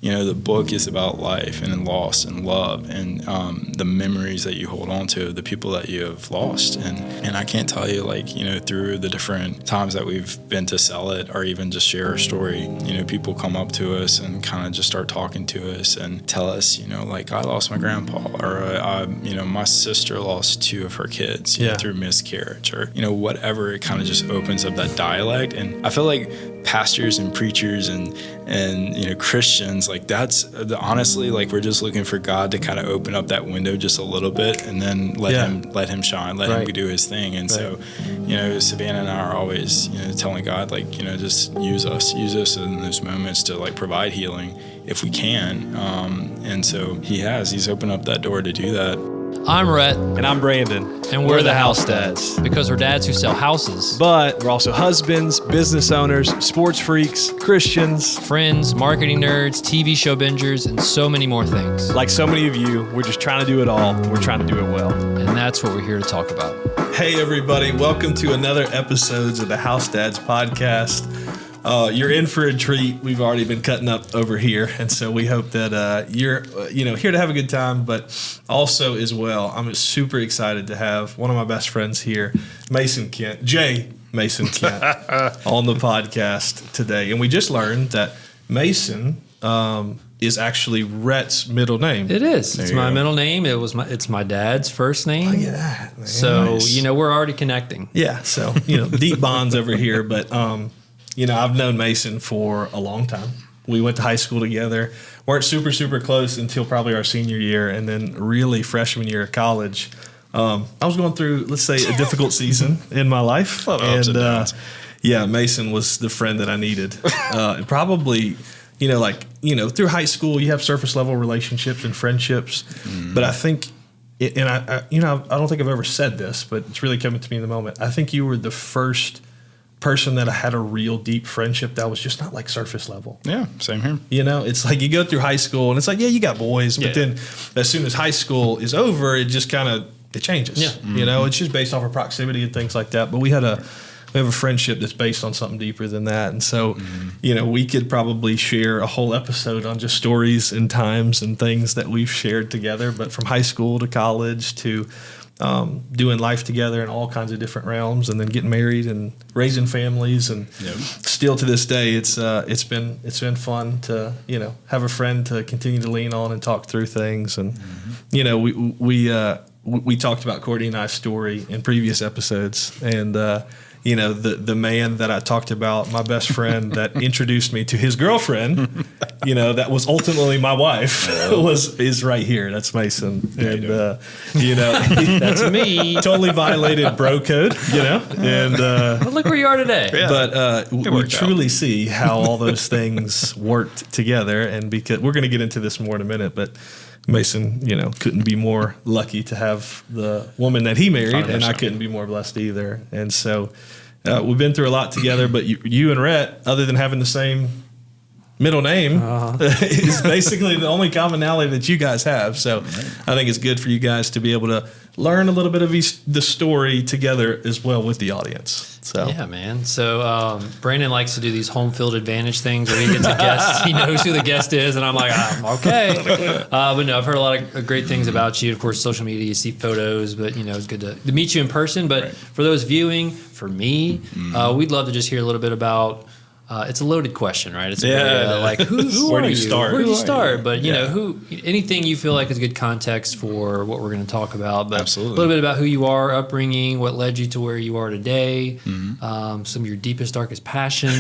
the book is about life and loss and love and the memories that you hold on to, the people that you have lost. And I can't tell you, through the different times that we've been to sell it or even just share our story, people come up to us and kind of just start talking to us and tell us, I lost my grandpa, or my sister lost 2 of her kids through miscarriage, or whatever. It kind of just opens up that dialect. And I feel like pastors and preachers and Christians, that's honestly, we're just looking for God to kind of open up that window just a little bit, and then let him shine, let him do his thing. And so Savannah and I are always telling God, just use us in those moments to provide healing if we can. And so he's opened up that door to do that. I'm Rhett. And I'm Brandon. And we're the House Dads. Because we're dads who sell houses. But we're also husbands, business owners, sports freaks, Christians, friends, marketing nerds, TV show bingers, and so many more things. Like so many of you, we're just trying to do it all. We're trying to do it well. And that's what we're here to talk about. Hey, everybody. Welcome to another episode of the House Dads podcast. You're in for a treat. We've already been cutting up over here, and so we hope that you're here to have a good time, but also as well, I'm super excited to have one of my best friends here, Mason Kent, J. Mason Kent, on the podcast today. And we just learned that Mason is actually Rhett's middle name. It is. It's my middle name. It's my dad's first name. Look at that, man. So Nice. We're already connecting. Yeah. So deep bonds over here, but I've known Mason for a long time. We went to high school together. Weren't super, super close until probably our senior year, and then really freshman year of college. I was going through, let's say, a difficult season in my life. A lot of ups and downs. Mason was the friend that I needed. Probably, through high school, you have surface level relationships and friendships. Mm. But I think, I don't think I've ever said this, but it's really coming to me in the moment. I think you were the first person that I had a real deep friendship that was just not surface level. Yeah, same here. It's you go through high school and it's you got boys, but then as soon as high school is over, it just it changes. Yeah. Mm-hmm. It's just based off of proximity and things like that. But we have a friendship that's based on something deeper than that. And so, we could probably share a whole episode on just stories and times and things that we've shared together, but from high school to college to doing life together in all kinds of different realms, and then getting married and raising families, and still to this day, it's been fun to have a friend to continue to lean on and talk through things. And we talked about Courtney and I's story in previous episodes, and the man that I talked about, my best friend that introduced me to his girlfriend, that was ultimately my wife, is right here. That's Mason. And, that's me. Totally violated bro code, and but look where you are today. Yeah. But we truly see how all those things worked together. And because we're going to get into this more in a minute, but Mason, couldn't be more lucky to have the woman that he married, 100%. And I couldn't be more blessed either. And so we've been through a lot together, but you and Rhett, other than having the same middle name, is basically the only commonality that you guys have. So I think it's good for you guys to be able to learn a little bit of the story together as well with the audience. So yeah, man. So Brandon likes to do these home field advantage things where he gets a guest. He knows who the guest is, and I'm like, okay. But no, I've heard a lot of great things about you. Of course, social media, you see photos, but it's good to meet you in person. But for those viewing, for me, we'd love to just hear a little bit about. It's a loaded question, right? It's who where are do you? Start? Where do you start? But anything you feel like is good context for what we're going to talk about. But absolutely, a little bit about who you are, upbringing, what led you to where you are today, some of your deepest, darkest passions,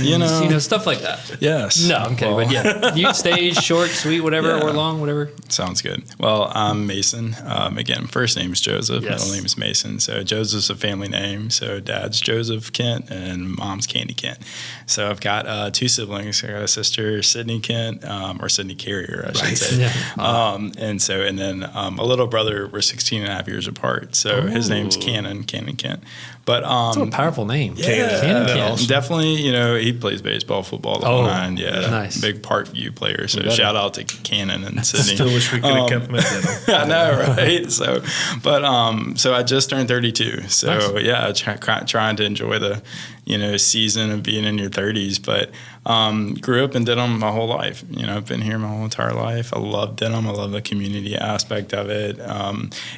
stuff like that. Yes. No, I'm kidding. But you stage, short, sweet, whatever, or long, whatever. Sounds good. Well, I'm Mason. Again, first name is Joseph. Yes. Middle name is Mason. So Joseph's a family name. So dad's Joseph Kent and mom's Candy Kent. So I've got 2 siblings. I got a sister, Sydney Kent, or Sydney Carrier, I should say. Yeah. And then a little brother. We're 16 and a half years apart. So his name's Cannon Kent. But that's a powerful name. Cannon Kent. Awesome. Definitely, he plays baseball, football, the whole nine. Yeah, nice. Big Parkview player. So shout out to Cannon and Sydney. Still wish we could have complimented him. I know, right? So I just turned 32. So nice. Yeah, trying to enjoy the season of being in your 30s but grew up in Denham my whole life. I've been here my whole entire life. I love Denham. I love the community aspect of it.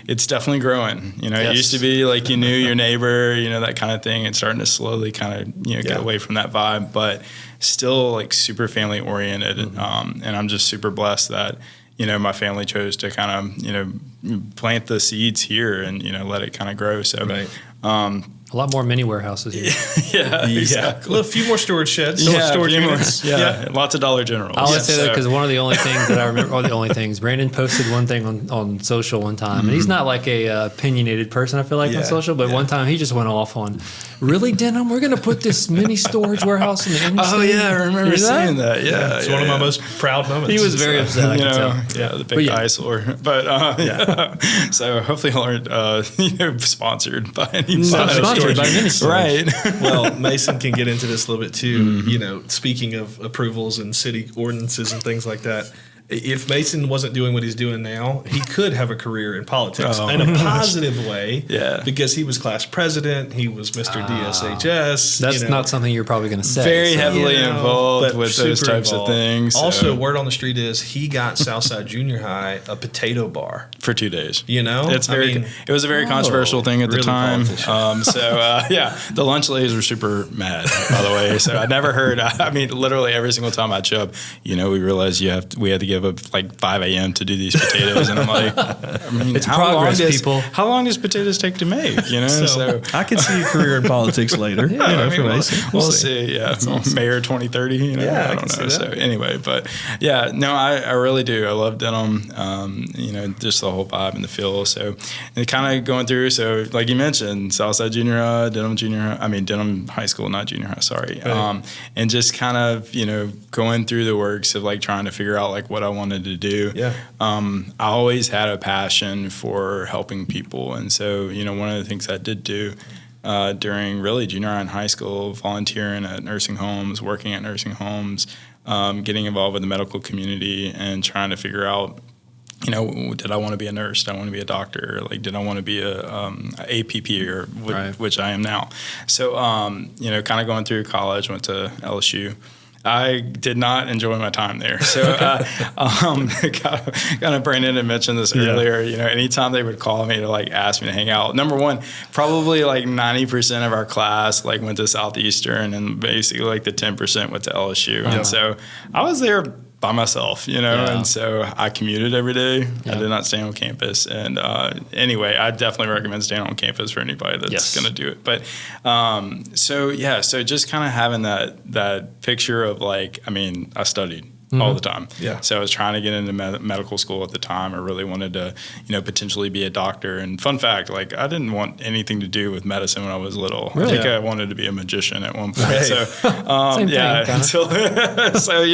It's definitely growing. It used to be like you knew your neighbor, that kind of thing. It's starting to slowly kind of get away from that vibe, but still like super family oriented. And I'm just super blessed that my family chose to kind of plant the seeds here and let it kind of grow. So. Right. A lot more mini warehouses here. Yeah, exactly. A few more storage sheds. Storage units. Lots of Dollar Generals. I always say that because one of the only things that I remember, or the only things, Brandon posted one thing on social one time, and he's not like a opinionated person, I feel like, on social, but one time he just went off on, really, Denham, we're going to put this mini storage warehouse in the interstate? Oh, yeah, I remember seeing that. Yeah. It's one of my most proud moments. He was very upset, I can tell. Yeah, the big eyesore. But, so hopefully he'll aren't, sponsored by any sponsored by mini storage. Right. Well, Mason can get into this a little bit too. Speaking of approvals and city ordinances and things like that. If Mason wasn't doing what he's doing now, he could have a career in politics in a positive way. Yeah. Because he was class president, he was Mr. DSHS. That's not something you're probably going to say. Very heavily involved with those types of things. Also, word on the street is he got Southside Junior High a potato bar for 2 days. It was a very controversial thing at the time. The lunch ladies were super mad, by the way. So I never heard. Literally every single time I'd show up, we realized we had to give up like 5 a.m. to do these potatoes, and I'm like, it's progress, people. How long does potatoes take to make? So I can see a career in politics later. We'll see. Yeah, awesome. Mayor 2030. I don't know. So anyway, but I really do. I love Denham. Just the whole vibe and the feel. So and kind of going through. So like you mentioned, Southside Junior High, Denham High School, not junior high. Sorry. Right. And just kind of going through the works of like trying to figure out like what I wanted to do. Yeah. I always had a passion for helping people. And so, one of the things I did do during really junior high and high school, volunteering at nursing homes, working at nursing homes, getting involved with the medical community and trying to figure out, did I want to be a nurse? Did I want to be a doctor? Like, did I want to be a APP which I am now? So, kind of going through college, went to LSU. I did not enjoy my time there. So, kind of Brandon had mentioned this earlier. Anytime they would call me to like ask me to hang out, number one, probably like 90% of our class like went to Southeastern, and basically like the 10% went to LSU. And so I was there by myself, and so I commuted every day. I did not stay on campus. And anyway, I definitely recommend staying on campus for anybody that's going to do it. But so just kind of having that picture of like, I studied all the time. Yeah. So I was trying to get into medical school at the time. I really wanted to, potentially be a doctor. And fun fact, like I didn't want anything to do with medicine when I was little. Really? I think I wanted to be a magician at one point. Right. So, same thing, until, so,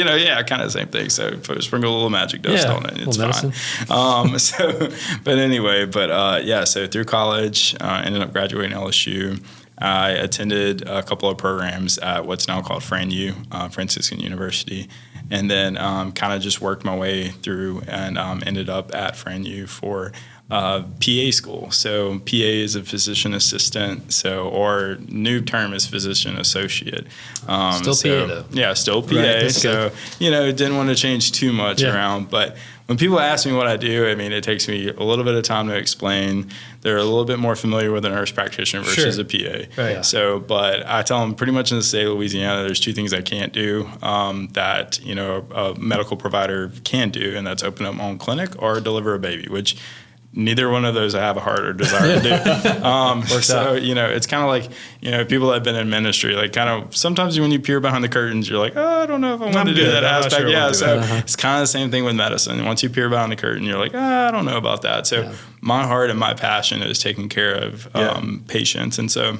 kind of same thing. So sprinkle a little magic dust on it. It's fine. So through college, ended up graduating LSU. I attended a couple of programs at what's now called FranU, Franciscan University, and then kind of just worked my way through and ended up at FranU for PA school. So PA is a physician assistant, or new term is physician associate. PA though. Yeah, still PA. Right, so, didn't want to change too much around, but when people ask me what I do, it takes me a little bit of time to explain. They're a little bit more familiar with a nurse practitioner versus a PA. Right. So, but I tell them pretty much in the state of Louisiana, there's 2 things I can't do that, a medical provider can do, and that's open up my own clinic or deliver a baby, which neither one of those I have a heart or desire to do. So, it's kind of like, people that have been in ministry, like kind of sometimes when you peer behind the curtains, you're like, I don't know if I want to do that aspect. It's kind of the same thing with medicine. Once you peer behind the curtain, you're like, I don't know about that. So my heart and my passion is taking care of patients. And so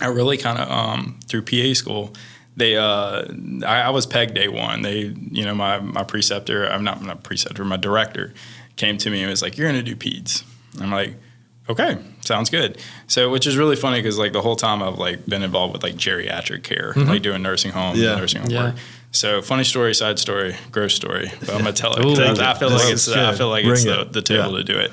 I really kind of, through PA school, I was pegged day one. My preceptor, my director came to me and was like, you're going to do peds. I'm like, okay, sounds good. So, which is really funny because like the whole time I've like been involved with like geriatric care, like doing nursing home, work. So funny story, side story, gross story, but I'm going to tell it. I feel like it's the table to do it.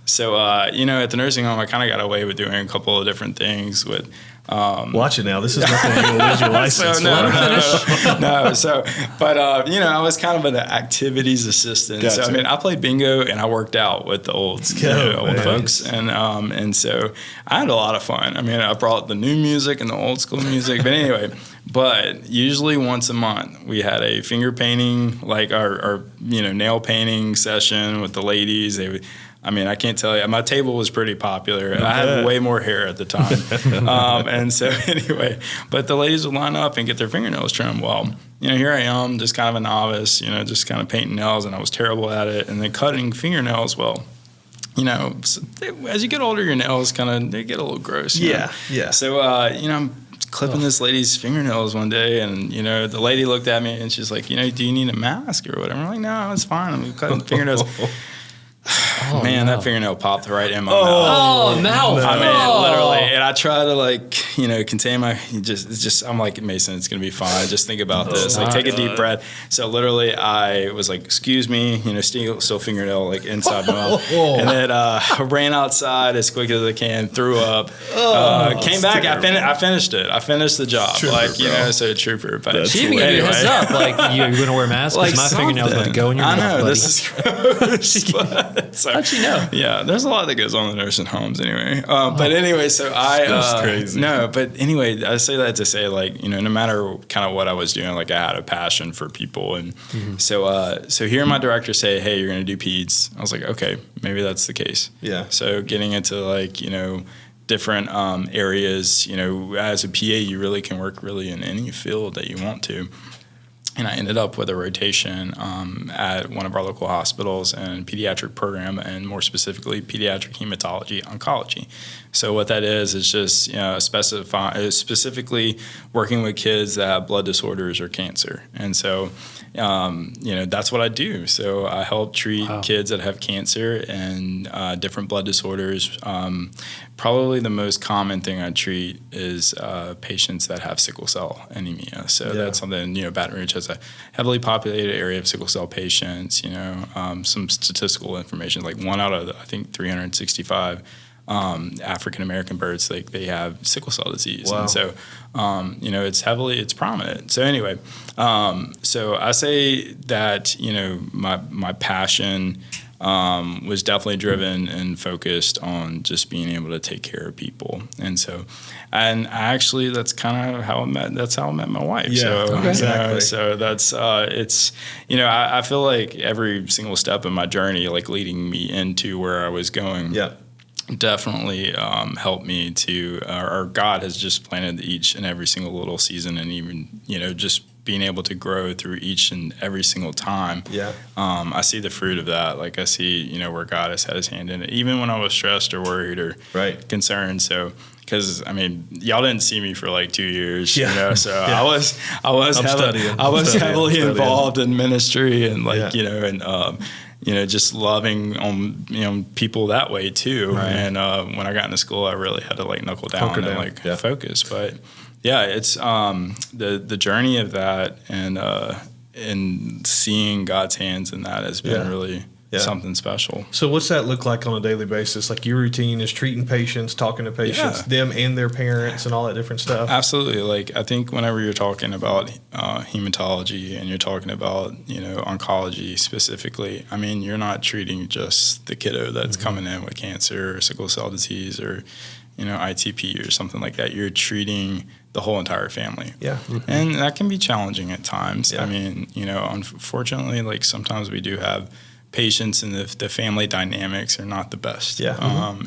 So, at the nursing home, I kind of got away with doing a couple of different things with Watch it now. This is nothing you will lose your license. But I was kind of an activities assistant. Gotcha. So I mean, I played bingo and I worked out with the old folks, and so I had a lot of fun. I mean, I brought the new music and the old school music, but anyway. But usually once a month we had a finger painting, like our nail painting session with the ladies. They would. I mean, I can't tell you. My table was pretty popular. I had way more hair at the time. And so anyway, but the ladies would line up and get their fingernails trimmed. Well, here I am, just kind of a novice, just kind of painting nails, and I was terrible at it. And then cutting fingernails, well, as you get older, your nails they get a little gross. Yeah. So, I'm clipping this lady's fingernails one day, and the lady looked at me and she's like, do you need a mask or whatever? I'm like, no, it's fine. I'm cutting fingernails. Oh, man, that fingernail popped right in my mouth. Oh, mouth. I mean, literally. And I try to contain I'm like, Mason, it's going to be fine. Just think about this. Like, take a deep breath. So literally I was like, excuse me, still fingernail like inside my mouth. And then I ran outside as quick as I can, threw up, came back. I finished it. I finished the job. Trooper, so trooper. But she even gave you a heads up. Like, you're going to wear a mask because my fingernail's going to go in your mouth. I know, buddy. this is gross. So, how'd she know? Yeah, there's a lot that goes on in nursing homes anyway. But anyway, so That's crazy. No, but anyway, I say that to say no matter kind of what I was doing, I had a passion for people. And so hearing my director say, hey, you're going to do peds, I was like, okay, maybe that's the case. Yeah. So getting into different areas, as a PA, you really can work really in any field that you want to. And I ended up with a rotation at one of our local hospitals in pediatric program, and more specifically, pediatric hematology oncology. So what that is just specifically working with kids that have blood disorders or cancer. And so, that's what I do. So I help treat kids that have cancer and different blood disorders. Probably the most common thing I treat is patients that have sickle cell anemia. So that's something, Baton Rouge has a heavily populated area of sickle cell patients, some statistical information, like 1 out of, I think, 365 African-American births, they have sickle cell disease. Wow. And so, it's prominent. So anyway, so I say that, my passion was definitely driven and focused on just being able to take care of people. And so, and actually that's kind of how I met my wife. Yeah, so, exactly. So that's, it's, I feel like every single step of my journey, leading me into where I was going. Yeah. Definitely helped me to, or God has just planted each and every single little season, and even, just being able to grow through each and every single time. Yeah. I see the fruit of that. I see, where God has had his hand in it, even when I was stressed or worried or concerned. So, because y'all didn't see me for 2 years, so I was heavily involved in ministry and just loving on people that way too. Right. And when I got into school, I really had to knuckle down and focus. But yeah, it's the journey of that and seeing God's hands in that has been really something special. So what's that look like on a daily basis? Your routine is treating patients, talking to patients, them and their parents and all that different stuff? Absolutely. I think whenever you're talking about hematology and you're talking about, oncology specifically, you're not treating just the kiddo that's coming in with cancer or sickle cell disease or, ITP or something like that. You're treating the whole entire family. Yeah. And that can be challenging at times. Yeah. Unfortunately, sometimes we do have patients and the family dynamics are not the best. Yeah.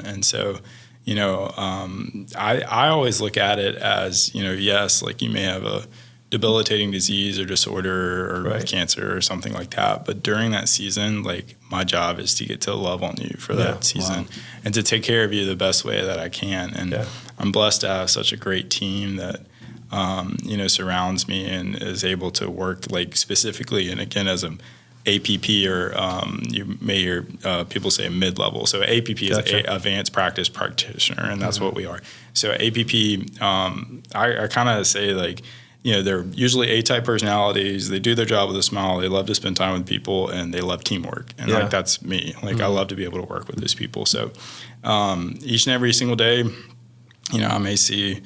And so, I always look at it as, yes, you may have a debilitating disease or disorder or cancer or something like that. But during that season, my job is to get to love on you for that season and to take care of you the best way that I can. And I'm blessed to have such a great team that, surrounds me and is able to work specifically. And again, as an APP or you may hear people say mid-level. So APP is Advanced Practice Practitioner, and that's what we are. So APP, I kind of say they're usually A-type personalities. They do their job with a smile. They love to spend time with people, and they love teamwork. And that's me. I love to be able to work with those people. So each and every single day, I may see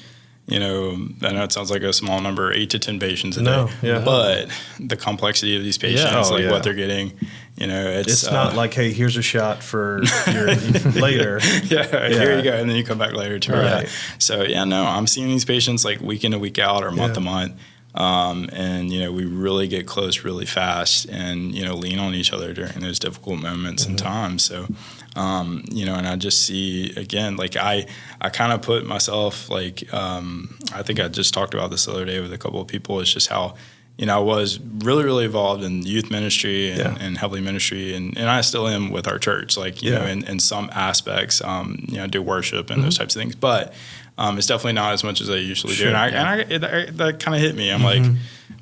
I know it sounds like a small number, 8 to 10 patients a No, day, yeah. but the complexity of these patients, what they're getting, it's not like, hey, here's a shot for your later. Here you go, and then you come back later to Right. So I'm seeing these patients like week in to week out or month to month. And we really get close really fast and lean on each other during those difficult moments and times. So and I just see, again, like I kind of put myself like I think I just talked about this the other day with a couple of people. It's just how I was really, really involved in youth ministry and heavily ministry, and I still am with our church, like in some aspects, I do worship and those types of things, but it's definitely not as much as I usually do. And that kind of hit me. I'm like,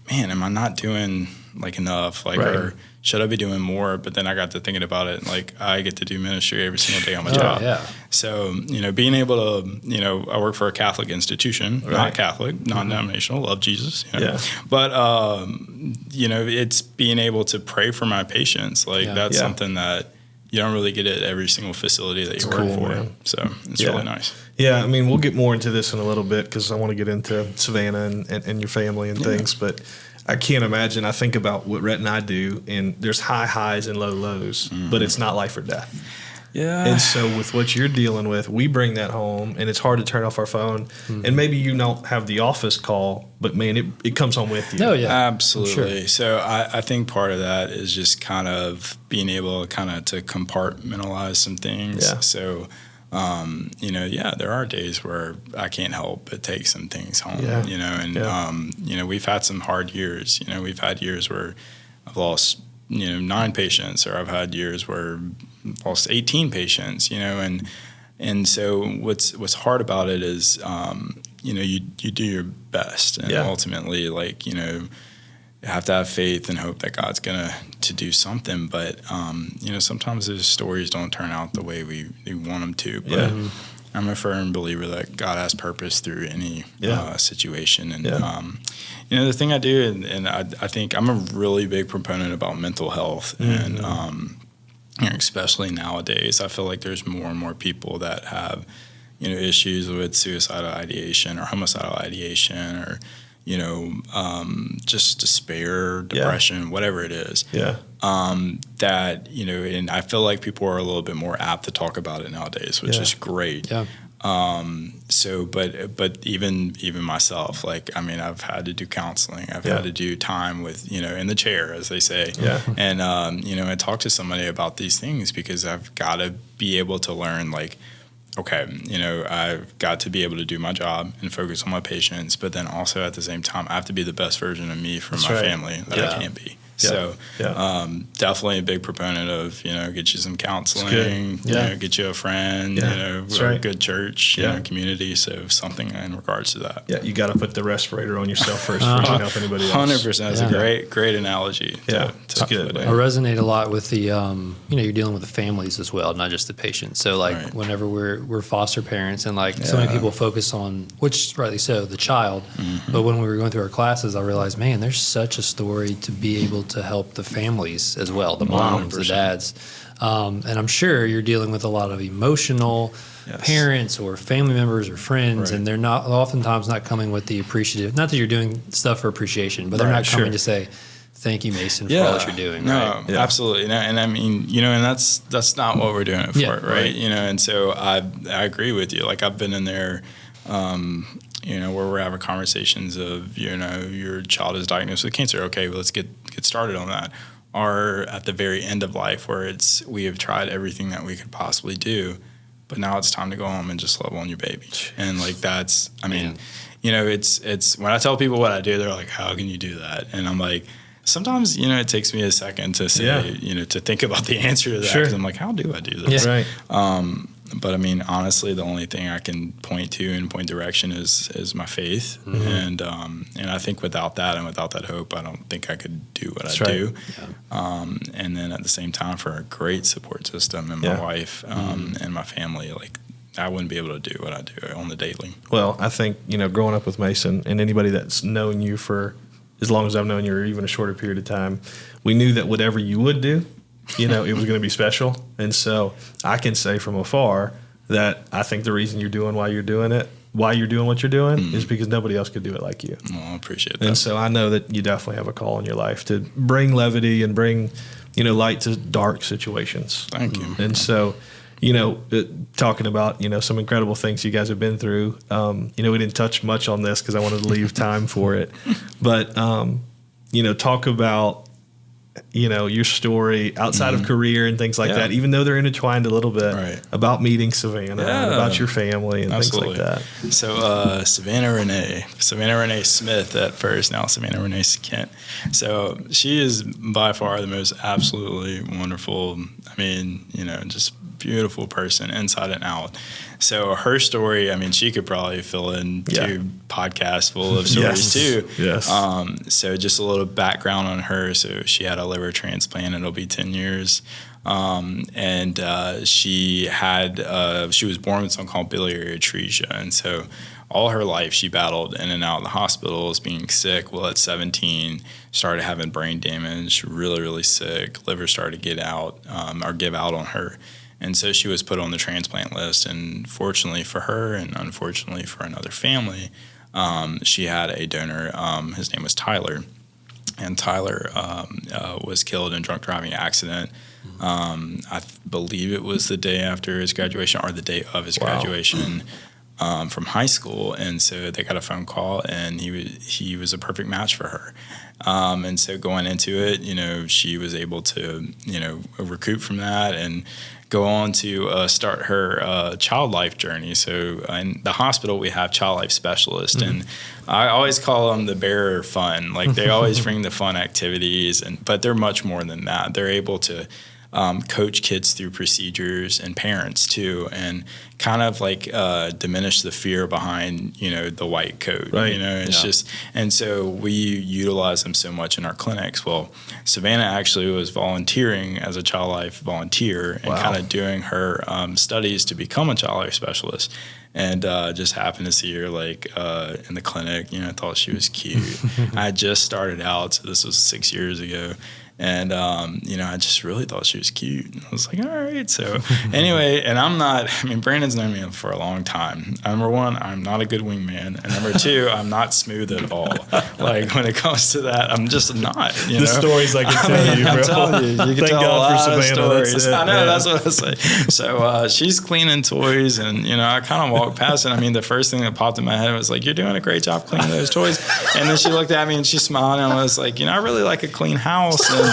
man, am I not doing like enough? Like, or should I be doing more? But then I got to thinking about it. Like, I get to do ministry every single day on my job. Yeah. So, being able to, I work for a Catholic institution, not Catholic, non-denominational, love Jesus. But, it's being able to pray for my patients. Like, that's something that you don't really get at every single facility that you work for. Man. So it's really nice. Yeah, I mean, we'll get more into this in a little bit because I want to get into Savannah and your family and things. But I can't imagine. I think about what Rhett and I do, and there's high highs and low lows, but it's not life or death. Yeah. And so with what you're dealing with, we bring that home, and it's hard to turn off our phone. And maybe you don't have the office call, but, man, it comes home with you. Oh, yeah. Absolutely. Sure. So I think part of that is just kind of being able to compartmentalize some things. Yeah. So, there are days where I can't help but take some things home, we've had some hard years. We've had years where I've lost, 9 patients, or I've had years where I've lost 18 patients, and so what's hard about it is, you do your best, and ultimately, like, you have to have faith and hope that God's gonna to do something. But sometimes those stories don't turn out the way we want them to. But I'm a firm believer that God has purpose through any situation. And the thing I do, and I think I'm a really big proponent about mental health, and especially nowadays, I feel like there's more and more people that have issues with suicidal ideation or homicidal ideation, or just despair, depression, whatever it is. That, and I feel like people are a little bit more apt to talk about it nowadays, which is great. Yeah. But even myself, like, I mean, I've had to do counseling. I've had to do time with, in the chair, as they say. And, and talk to somebody about these things, because I've got to be able to learn, like, okay, I've got to be able to do my job and focus on my patients, but then also at the same time, I have to be the best version of me for my family that I can be. So definitely a big proponent of, get you some counseling, get you a friend, a good church, community. So something in regards to that. Yeah, you got to put the respirator on yourself first before you can help anybody else. 100%. That's a great analogy. It's good. I resonate a lot with the, you're dealing with the families as well, not just the patients. So like whenever we're foster parents, and like so many people focus on, which rightly so, the child. But when we were going through our classes, I realized, man, there's such a story to be able to help the families as well, the moms, 100%. The dads. And I'm sure you're dealing with a lot of emotional parents or family members or friends, and they're not oftentimes not coming with the appreciative, not that you're doing stuff for appreciation, but they're not coming to say, thank you, Mason, for all that you're doing. No, absolutely. And I mean, and that's not what we're doing it for, right? And so I agree with you. Like, I've been in there, where we're having conversations of, your child is diagnosed with cancer. Okay, well, let's get started on that. Or at the very end of life, where we have tried everything that we could possibly do, but now it's time to go home and just love on your baby. And like, that's, I mean, it's when I tell people what I do, they're like, how can you do that? And I'm like, sometimes, it takes me a second to say, to think about the answer to that. Because I'm like, how do I do this? But I mean, honestly, the only thing I can point to and point direction is my faith. And I think without that and without that hope, I don't think I could do what I do. And then at the same time, for a great support system and my wife and my family, like, I wouldn't be able to do what I do on the daily. Well, I think, growing up with Mason, and anybody that's known you for as long as I've known you, or even a shorter period of time, we knew that whatever you would do, it was going to be special. And so I can say from afar that I think the reason you're doing why you're doing it why you're doing what you're doing is because nobody else could do it like you. Well, I appreciate that. And so I know that you definitely have a call in your life to bring levity and bring, light to dark situations. Thank you. And so, talking about, some incredible things you guys have been through, we didn't touch much on this because I wanted to leave time for it. But, talk about, your story outside of career and things like that, even though they're intertwined a little bit, about meeting Savannah, and about your family and things like that. So Savannah Renee Smith at first, now Savannah Renee Kent. So she is by far the most absolutely wonderful, just beautiful person inside and out. So her story, she could probably fill in 2 podcasts full of stories too. Yes. So just a little background on her. So she had a liver transplant. It'll be 10 years. She was born with something called biliary atresia. And so all her life she battled in and out of the hospitals, being sick. Well, at 17, started having brain damage, really, really sick. Liver started to give out on her. And so she was put on the transplant list. And fortunately for her, and unfortunately for another family, she had a donor. His name was Tyler. And Tyler was killed in a drunk driving accident. I believe it was the day after his graduation or the day of his graduation from high school. And so they got a phone call, and he was a perfect match for her. And so going into it, she was able to, recoup from that and go on to start her child life journey. So in the hospital, we have child life specialists, and I always call them the bearer of fun. Like they always bring the fun activities, but they're much more than that. They're able to coach kids through procedures and parents too, and kind of like diminish the fear behind, the white coat, right. It's just, and so we utilize them so much in our clinics. Well, Savannah actually was volunteering as a child life volunteer and kind of doing her studies to become a child life specialist. And just happened to see her in the clinic. I thought she was cute. I had just started out, so this was 6 years ago. And, I just really thought she was cute. And I was like, all right. So anyway, and Brandon's known me for a long time. Number one, I'm not a good wingman. And number two, I'm not smooth at all. Like when it comes to that, I'm just not, The stories I can tell you, bro. I'm telling you, you can Thank tell God a lot for Savannah. of stories. I know, that's what I say. So she's cleaning toys, and, I kind of walked past it. The first thing that popped in my head was like, you're doing a great job cleaning those toys. And then she looked at me and she smiled, and I was like, I really like a clean house. And,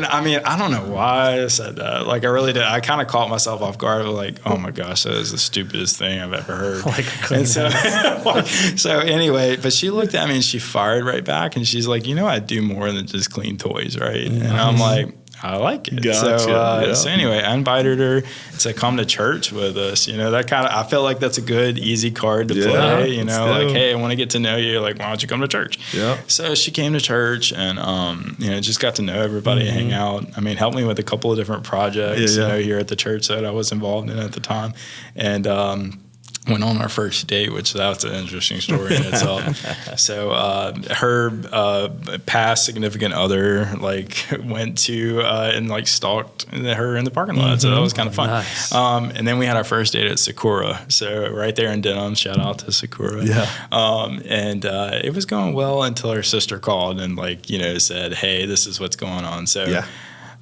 I don't know why I said that. Like, I really did. I kind of caught myself off guard. Like, oh my gosh, that is the stupidest thing I've ever heard. So anyway, but she looked at me and she fired right back, and she's like, I do more than just clean toys, right? And I'm like, I like it. Gotcha. So anyway, I invited her to come to church with us. That kind of, I feel like that's a good, easy card to play. Hey, I want to get to know you. Like, why don't you come to church? Yeah. So she came to church, and just got to know everybody, hang out. Helped me with a couple of different projects. Here at the church that I was involved in at the time, and went on our first date, which that's an interesting story in itself. So her past significant other went to and stalked her in the parking lot. So that was kind of fun. Nice. And then we had our first date at Sakura. So right there in Denham, shout out to Sakura. Yeah. It was going well until her sister called and said, hey, this is what's going on. So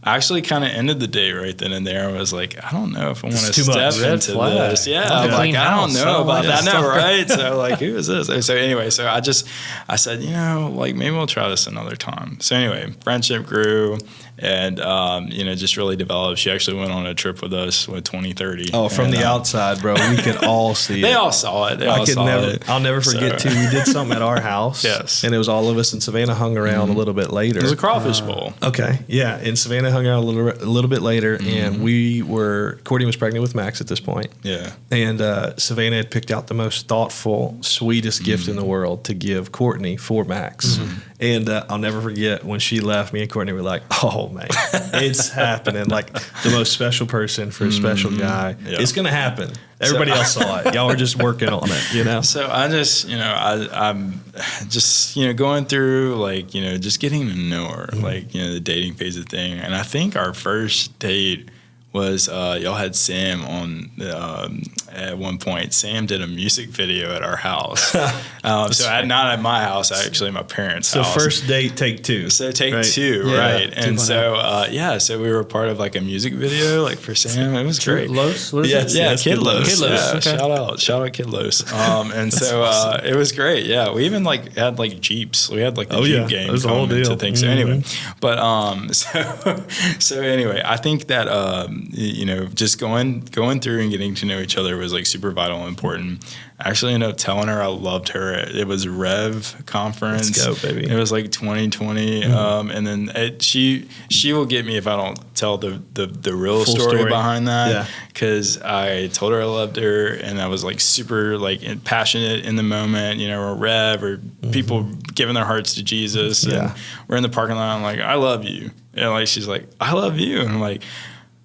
I actually kind of ended the day right then and there. I was like, I don't know if I want to step into this. Yeah, I'm like, I don't know about that. No, right? So who is this? So anyway, I said, maybe we'll try this another time. So anyway, friendship grew, and just really developed. She actually went on a trip with us with 2030. Oh, from the outside, bro, we could all see it. They all saw it. I'll never forget too. We did something at our house. Yes, and it was all of us. And Savannah hung around a little bit later. It was a crawfish bowl. Okay, yeah, and Savannah hung out a little bit later, and Courtney was pregnant with Max at this point. Yeah, and Savannah had picked out the most thoughtful, sweetest gift in the world to give Courtney for Max. And I'll never forget when she left. Me and Courtney were like, "Oh man, it's happening!" Like the most special person for a special guy. Yep. It's gonna happen. Everybody else saw it. Y'all were just working on it, So I just, I'm just, going through just getting to know her, the dating phase of thing. And I think our first date was y'all had Sam on at one point. Sam did a music video at our house. Not at my house, actually, my parents' house. So first date, take two. So take right? two, Yeah. right? And so we were part of like a music video, like for Sam. It was great. Los? What is Yes. it? Yeah, Kid Los. Kid Los. Yeah, Okay. shout out Kid Los. And so it was great. Yeah, we even like had like Jeeps. We had like the Jeep game That was the whole to deal. things. So anyway, but so anyway, I think that just going through and getting to know each other was like super vital and important. I actually ended up telling her I loved her. It was Rev Conference. Let's go, baby. It was like 2020, and then she will get me if I don't tell the real Full story story. behind that. Yeah. Because I told her I loved her, and I was like super like passionate in the moment. Or Rev or people giving their hearts to Jesus. Yeah. And we're in the parking lot. I'm like, I love you, and like she's like, I love you, and I'm like,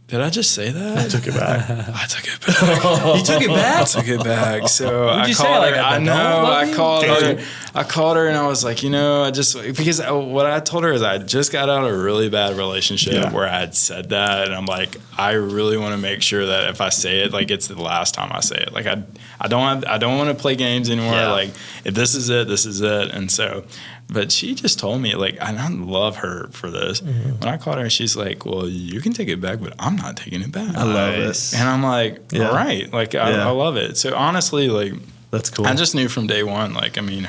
did I just say that? I took it back. I took it back. You took it back? I took it back. So I you say, called like, her. I I don't know. love I you? called her. Dude. I called her and I was like, because what I told her is I just got out of a really bad relationship where I had said that, and I'm like, I really want to make sure that if I say it, like it's the last time I say it. Like I don't want to play games anymore. Yeah. Like if this is it, this is it. And so, but she just told me like, and I love her for this. When I called her, she's like, well, you can take it back, but I'm not taking it back. I love Nice. it. And I'm like, Yeah. all right, like I love it. So honestly, like That's cool. I just knew from day one, like, I mean,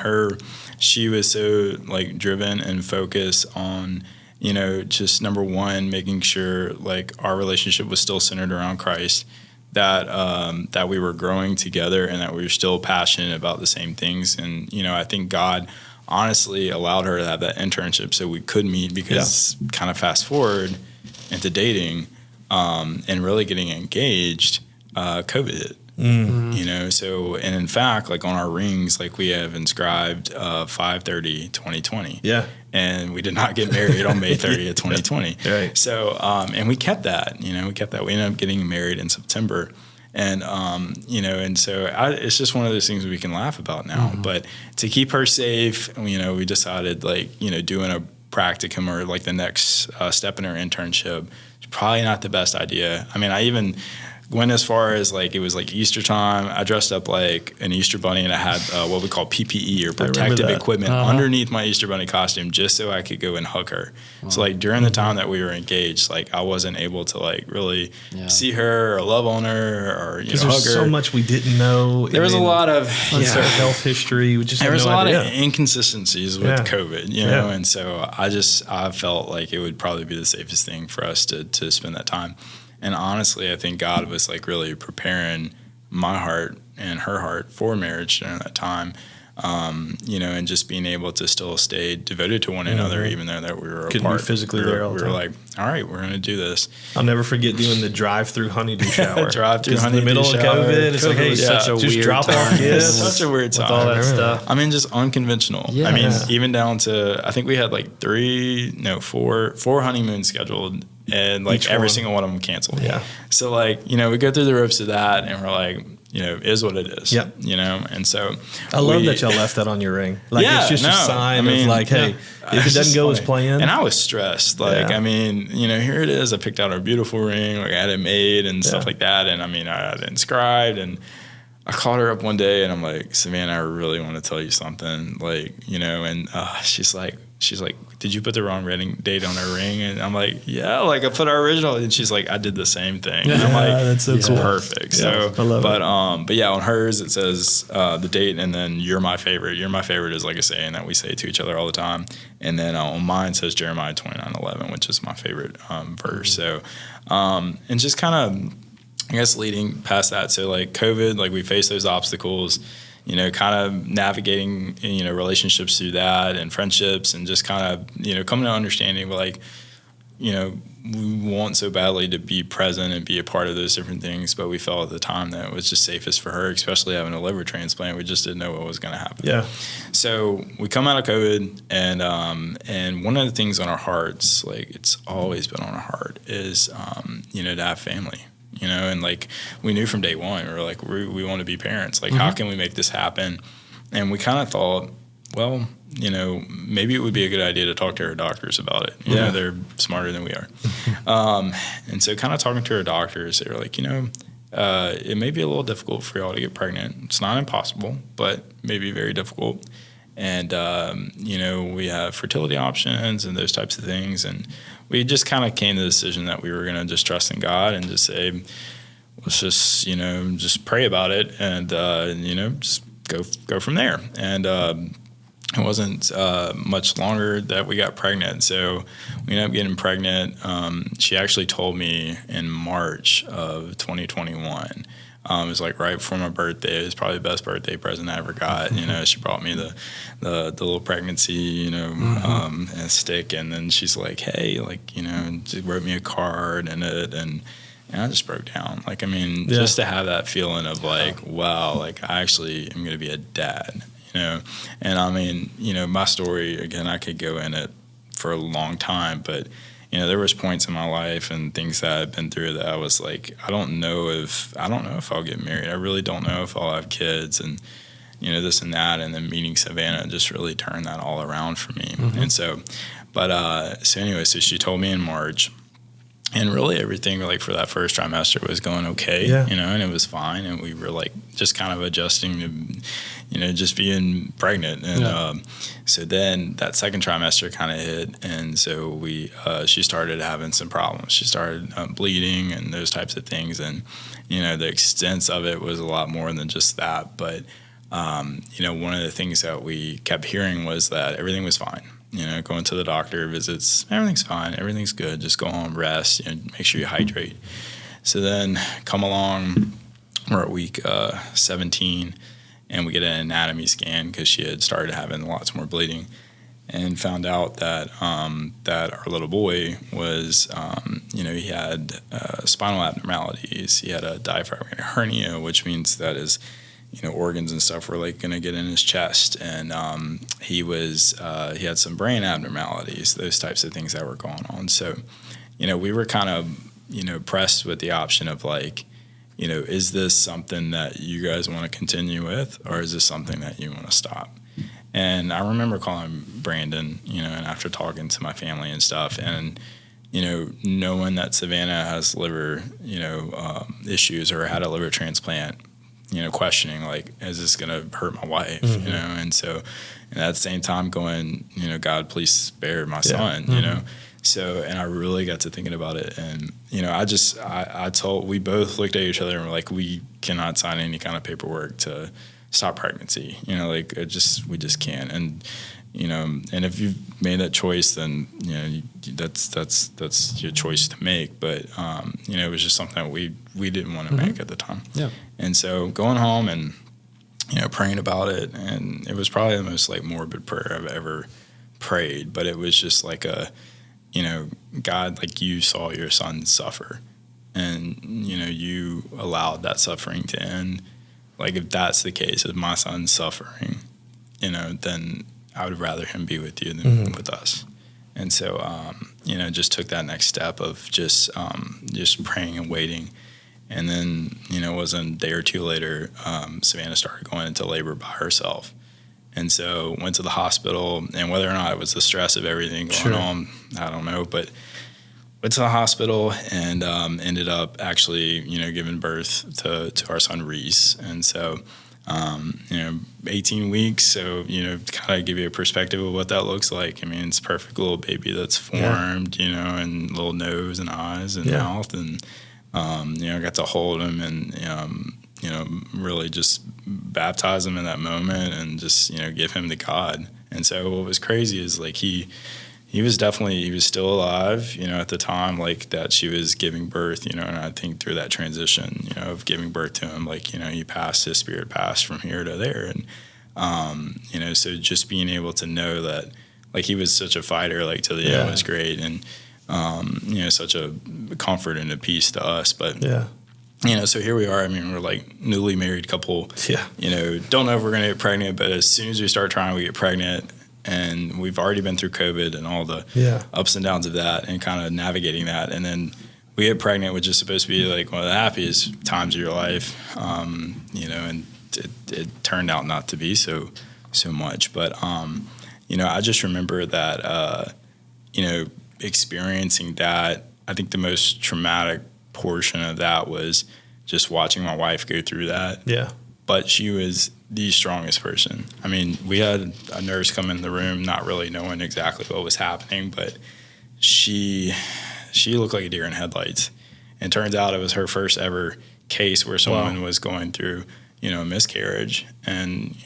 she was so like driven and focused on, just number one, making sure like our relationship was still centered around Christ, that we were growing together and that we were still passionate about the same things. And, I think God honestly allowed her to have that internship so we could meet, because kind of fast forward into dating and really getting engaged, COVID hit. So, and in fact, like on our rings, like we have inscribed 5/30/2020. Yeah. And we did not get married on May 30th, 2020. Right. So, and we kept that, we ended up getting married in September. And, and so it's just one of those things we can laugh about now. But to keep her safe, we decided like, doing a practicum or like the next step in her internship is probably not the best idea. I mean, I even went as far as like, it was like Easter time. I dressed up like an Easter bunny and I had what we call PPE or protective equipment underneath my Easter bunny costume just so I could go and hug her. Wow. So like during the time that we were engaged, like I wasn't able to like really see her or love on her or hug her. There's so much we didn't know. There was a lot of uncertain health history. We just there had was no a lot idea. of inconsistencies with COVID, and so I felt like it would probably be the safest thing for us to spend that time. And honestly, I think God was like really preparing my heart and her heart for marriage during that time, and just being able to still stay devoted to one another, even though that we were Couldn't apart. be physically there all the We were time. like, all right, we're going to do this. I'll never forget doing the drive-through honeydew shower. Drive-through 'Cause in honeydew the middle shower. of COVID, it's like, hey, was such a just weird drop time. off gifts. Such a weird time. With all that stuff. I mean, just unconventional. Yeah. I mean, even down to, I think we had like four honeymoons scheduled, and like Each every one. single one of them canceled. Yeah. So like, we go through the ropes of that, and we're like, is what it is. Yep. And so I love that y'all left that on your ring. Like, it's just a sign of like, hey, if it doesn't go as planned. And I was stressed. Like, I mean, here it is. I picked out a beautiful ring. Like, I had it made and stuff like that. And I mean, I had it inscribed, and I called her up one day and I'm like, Savannah, I really want to tell you something. Like, and she's like, did you put the wrong wedding date on her ring? And I'm like, yeah, like I put our original. And she's like, I did the same thing. And I'm like, that's so it's cool. perfect. Yeah, So, I love it. but yeah, on hers, it says the date, and then you're my favorite. You're my favorite is like a saying that we say to each other all the time. And then on mine it says Jeremiah 29:11, which is my favorite verse. So, and just kind of, I guess leading past that, so like COVID, like we faced those obstacles, kind of navigating, relationships through that and friendships, and just kind of, coming to understanding, like, we want so badly to be present and be a part of those different things, but we felt at the time that it was just safest for her, especially having a liver transplant. We just didn't know what was going to happen. Yeah. So we come out of COVID, and one of the things on our hearts, like it's always been on our heart, is, to have family. And like we knew from day one, we were like, we want to be parents. Like, how can we make this happen? And we kind of thought well, maybe it would be a good idea to talk to our doctors about it. You know, they're smarter than we are. And so kind of talking to our doctors, they were like, it may be a little difficult for y'all to get pregnant. It's not impossible, but maybe very difficult. And, we have fertility options and those types of things. And we just kind of came to the decision that we were going to just trust in God and just say, let's just, just pray about it and, just go from there. And it wasn't much longer that we got pregnant. So we ended up getting pregnant. She actually told me in March of 2021. It was like right before my birthday. It was probably the best birthday present I ever got. She brought me the little pregnancy, and stick. And then she's like, hey, she wrote me a card and I just broke down. Just to have that feeling of wow, I actually am going to be a dad, And my story, again, I could go in it for a long time, but there was points in my life and things that I've been through that I was like, I don't know if I'll get married. I really don't know if I'll have kids and, this and that. And then meeting Savannah just really turned that all around for me. Mm-hmm. And so, so she told me in March, and really everything for that first trimester was going okay, and it was fine. And we were just kind of adjusting to, just being pregnant. And so then that second trimester kind of hit. And so she started having some problems. She started bleeding and those types of things. And, the extent of it was a lot more than just that. But, one of the things that we kept hearing was that everything was fine. Going to the doctor visits, everything's fine, everything's good. Just go home, rest, make sure you hydrate. So then come along, we're at week 17, and we get an anatomy scan because she had started having lots more bleeding, and found out that that our little boy was, he had spinal abnormalities. He had a diaphragmatic hernia, which means that his organs and stuff were going to get in his chest. And he had some brain abnormalities, those types of things that were going on. So, we were kind of, pressed with the option of is this something that you guys want to continue with, or is this something that you want to stop? And I remember calling Brandon, and after talking to my family and stuff, and, knowing that Savannah has liver, issues or had a liver transplant, questioning is this going to hurt my wife, mm-hmm. And so, and at the same time going, God, please spare my son, So, and I really got to thinking about it, and we both looked at each other and were like, we cannot sign any kind of paperwork to stop pregnancy, we just can't. And and if you've made that choice, then that's your choice to make. But it was just something that we didn't want to make at the time. Yeah. And so going home and praying about it, and it was probably the most morbid prayer I've ever prayed. But it was just God, you saw your son suffer, and you allowed that suffering to end. If that's the case, if my son's suffering, then I would rather him be with you than mm-hmm. with us. And so, just took that next step of just praying and waiting. And then, it wasn't a day or two later, Savannah started going into labor by herself. And so went to the hospital, and whether or not it was the stress of everything going on, I don't know, but went to the hospital and ended up actually, giving birth to our son Reese. And so, 18 weeks. So, kind of give you a perspective of what that looks like. It's a perfect little baby that's formed, and little nose and eyes and mouth. And, I got to hold him and, really just baptize him in that moment and just, give him to God. And so what was crazy is he was still alive, at the time, that she was giving birth, and I think through that transition, of giving birth to him, his spirit passed from here to there. And, so just being able to know that, he was such a fighter, to the end was great. And, such a comfort and a peace to us. But, so here we are. We're newly married couple, don't know if we're going to get pregnant, but as soon as we start trying, we get pregnant. And we've already been through COVID and all the ups and downs of that and kind of navigating that. And then we get pregnant, which is supposed to be one of the happiest times of your life, and it turned out not to be. So so much. But, I just remember that, experiencing that. I think the most traumatic portion of that was just watching my wife go through that. Yeah. But she was the strongest person. I mean, we had a nurse come in the room not really knowing exactly what was happening, but she looked like a deer in headlights. And it turns out it was her first ever case where someone was going through, a miscarriage. And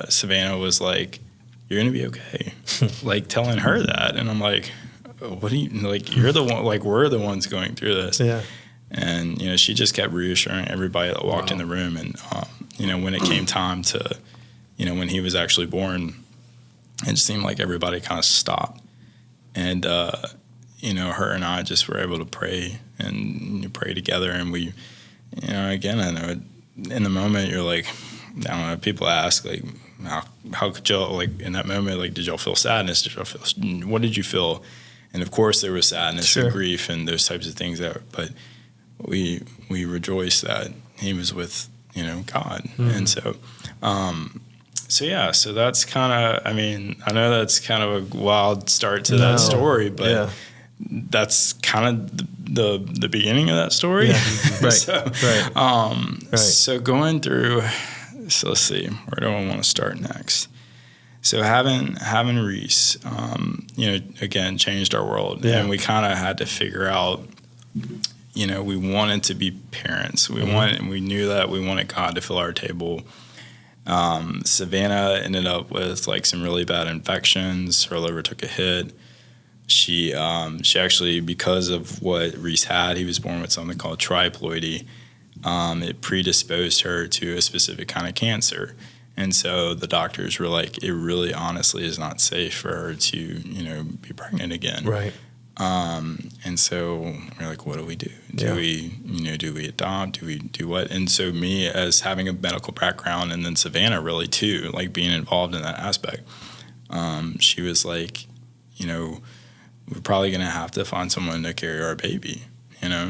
Savannah was like, "You're going to be okay." Like telling her that. And I'm like, "What do you, like, you're the one, like, we're the ones going through this." Yeah. And, she just kept reassuring everybody that walked in the room. And, when it came time to, when he was actually born, it just seemed like everybody kind of stopped. And, her and I just were able to pray and pray together. And we, again, I know in the moment you're like, I don't know, people ask, like, how could y'all, like, in that moment, like, did y'all feel sadness? What did you feel? And of course there was sadness and grief and those types of things but we rejoiced that he was with, God. Mm-hmm. And so that's kind of, I mean, I know that's kind of a wild start to that story, but that's kind of the beginning of that story. Yeah. Right. So going through, so let's see, where do I want to start next? So having Reese, again, changed our world. Yeah. And we kind of had to figure out, we wanted to be parents. We knew that we wanted God to fill our table. Savannah ended up with like some really bad infections. Her liver took a hit. She actually, because of what Reese had, he was born with something called triploidy. It predisposed her to a specific kind of cancer. And so the doctors were like, it really honestly is not safe for her to, be pregnant again. Right. And so we're like, what do we do? Do we adopt? Do we do what? And so me, as having a medical background, and then Savannah really too, like being involved in that aspect, she was like, we're probably going to have to find someone to carry our baby,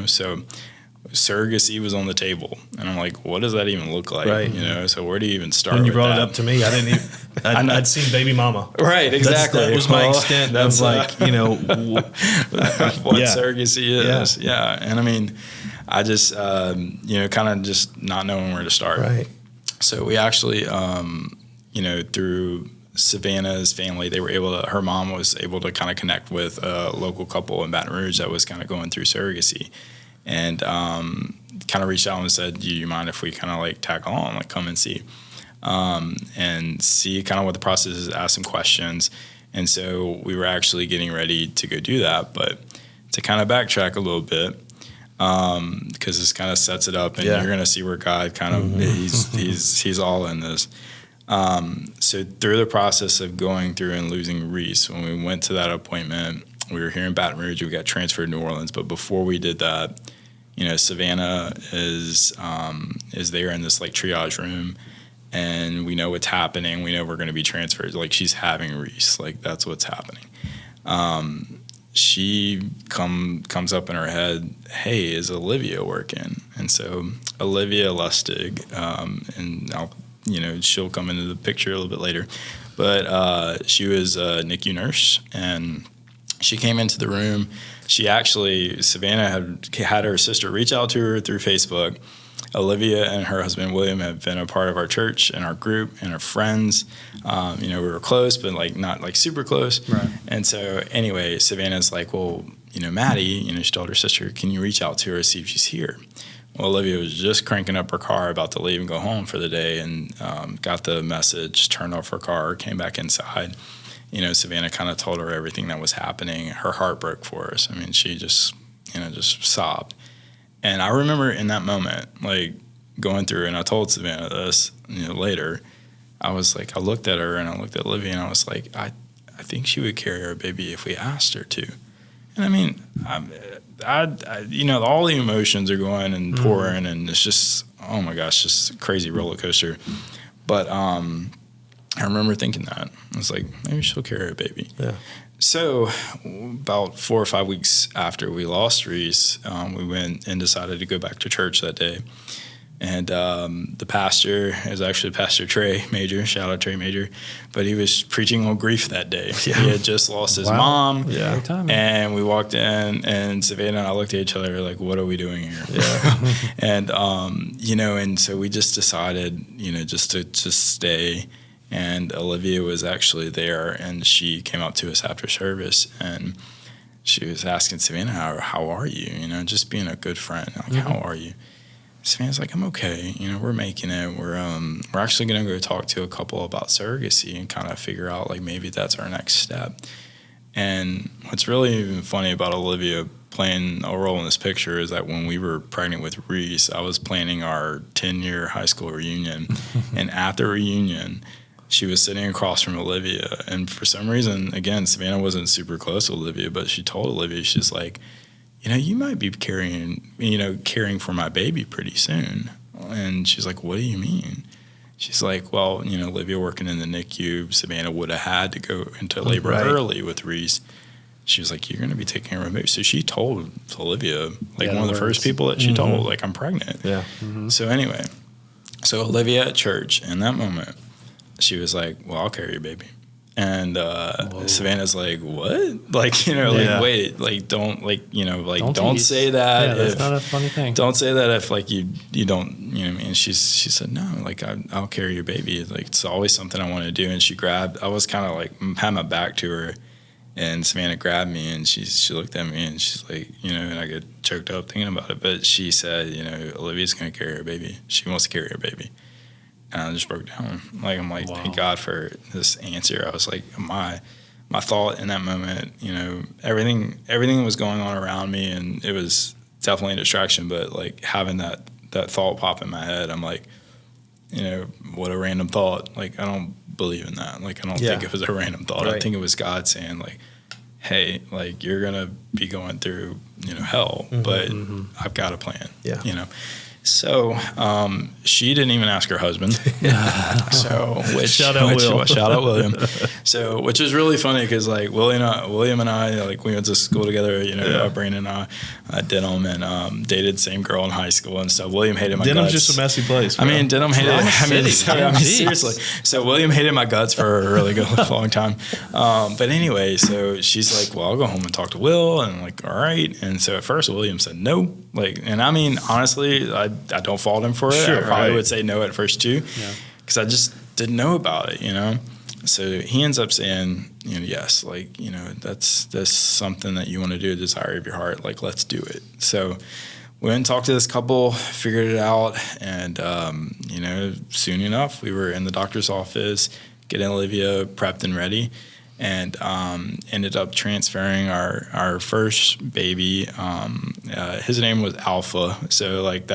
So surrogacy was on the table, and I'm like, what does that even look like? Right. So where do you even start? When you brought it up to me, I didn't even, I'd seen Baby Mama. Right, exactly. That was my extent. That's like, what surrogacy is. Yeah. And I mean, I just, kind of just not knowing where to start. Right. So we actually, through Savannah's family, her mom was able to kind of connect with a local couple in Baton Rouge that was kind of going through surrogacy. And kind of reached out and said, do you mind if we kind of like tag along, like come and see? And see kind of what the process is, ask some questions. And so we were actually getting ready to go do that. But to kind of backtrack a little bit, because this kind of sets it up, and you're going to see where God kind of, he's all in this. So through the process of going through and losing Reese, when we went to that appointment, we were here in Baton Rouge. We got transferred to New Orleans. But before we did that, Savannah is there in this like triage room, and we know what's happening. We know we're going to be transferred. Like, she's having Reese. Like, that's what's happening. She comes up in her head, hey, is Olivia working? And so Olivia Lustig, and I'll, she'll come into the picture a little bit later, but she was a NICU nurse, and she came into the room. Savannah had her sister reach out to her through Facebook. Olivia and her husband, William, have been a part of our church and our group and our friends. We were close, but like not like super close. Right. And so anyway, Savannah's like, well, Maddie, she told her sister, can you reach out to her, see if she's here? Well, Olivia was just cranking up her car, about to leave and go home for the day, and got the message, turned off her car, came back inside. Savannah kind of told her everything that was happening. Her heart broke for us. I mean, she just sobbed. And I remember in that moment, like, going through, and I told Savannah this, later. I was like, I looked at her and I looked at Olivia, and I was like, I think she would carry our baby if we asked her to. And I mean, all the emotions are going and pouring, and it's just, oh my gosh, just a crazy roller coaster. But I remember thinking that. I was like, maybe she'll carry a baby. Yeah. So about 4 or 5 weeks after we lost Reese, we went and decided to go back to church that day. And the pastor is actually Pastor Trey Major. Shout out Trey Major. But he was preaching on grief that day. Yeah. He had just lost his mom. Yeah. And we walked in, and Savannah and I looked at each other like, what are we doing here? Yeah. And, you know, and so we just decided, you know, just to stay. And Olivia was actually there, and she came up to us after service, and she was asking Savannah, how are you? You know, just being a good friend. Like, how are you? Savannah's like, I'm okay. You know, we're making it. We're actually going to go talk to a couple about surrogacy and kind of figure out, like, maybe that's our next step. And what's really even funny about Olivia playing a role in this picture is that when we were pregnant with Reese, I was planning our 10-year high school reunion. And at the reunion, she was sitting across from Olivia. And for some reason, again, Savannah wasn't super close to Olivia, but she told Olivia, she's like, you know, you might be caring for my baby pretty soon. And she's like, what do you mean? She's like, well, you know, Olivia working in the NICU, Savannah would have had to go into labor early with Reese. She was like, you're going to be taking care of my baby. So she told Olivia, like one of the first people that she told, like, I'm pregnant. Yeah. So anyway, so Olivia at church in that moment, she was like, well, I'll carry your baby. And Savannah's like, what? Like, you know, like, wait, like, don't, like, you know, like, don't say that. Yeah, that's not a funny thing. Don't say that if, like, you don't, you know what I mean? She said, no, like, I'll carry your baby. Like, it's always something I want to do. And she grabbed, I was kind of like, had my back to her, and Savannah grabbed me, and she looked at me, and she's like, you know, and I get choked up thinking about it. But she said, you know, Olivia's going to carry her baby. She wants to carry her baby. And I just broke down. Like, I'm like, thank God for this answer. I was like, my thought in that moment, you know, everything was going on around me, and it was definitely a distraction. But like having that thought pop in my head, I'm like, you know, what a random thought. Like, I don't believe in that. Like, I don't think it was a random thought. I think it was God saying, like, hey, like, you're gonna be going through, you know, hell, but I've got a plan. Yeah, you know. So she didn't even ask her husband. Shout out William. So, which is really funny because like William and I, like, we went to school together. You know, Brandon and I, Denham, and dated the same girl in high school and stuff. William hated my Denham's guts. just a messy place. Bro. I mean, Denham hated. Seriously. So William hated my guts for a really long time. But anyway, so she's like, well, I'll go home and talk to Will, and I'm like, all right. And so at first William said no. Like, and I mean, honestly, I don't fault him for it. I probably would say no at first too, because I just didn't know about it, you know. So he ends up saying, you know, yes, like, you know, that's something that you want to do, a desire of your heart. Like, let's do it. So we went and talked to this couple, figured it out, and you know, soon enough, we were in the doctor's office, getting Olivia prepped and ready. And ended up transferring our first baby. His name was Alpha, so like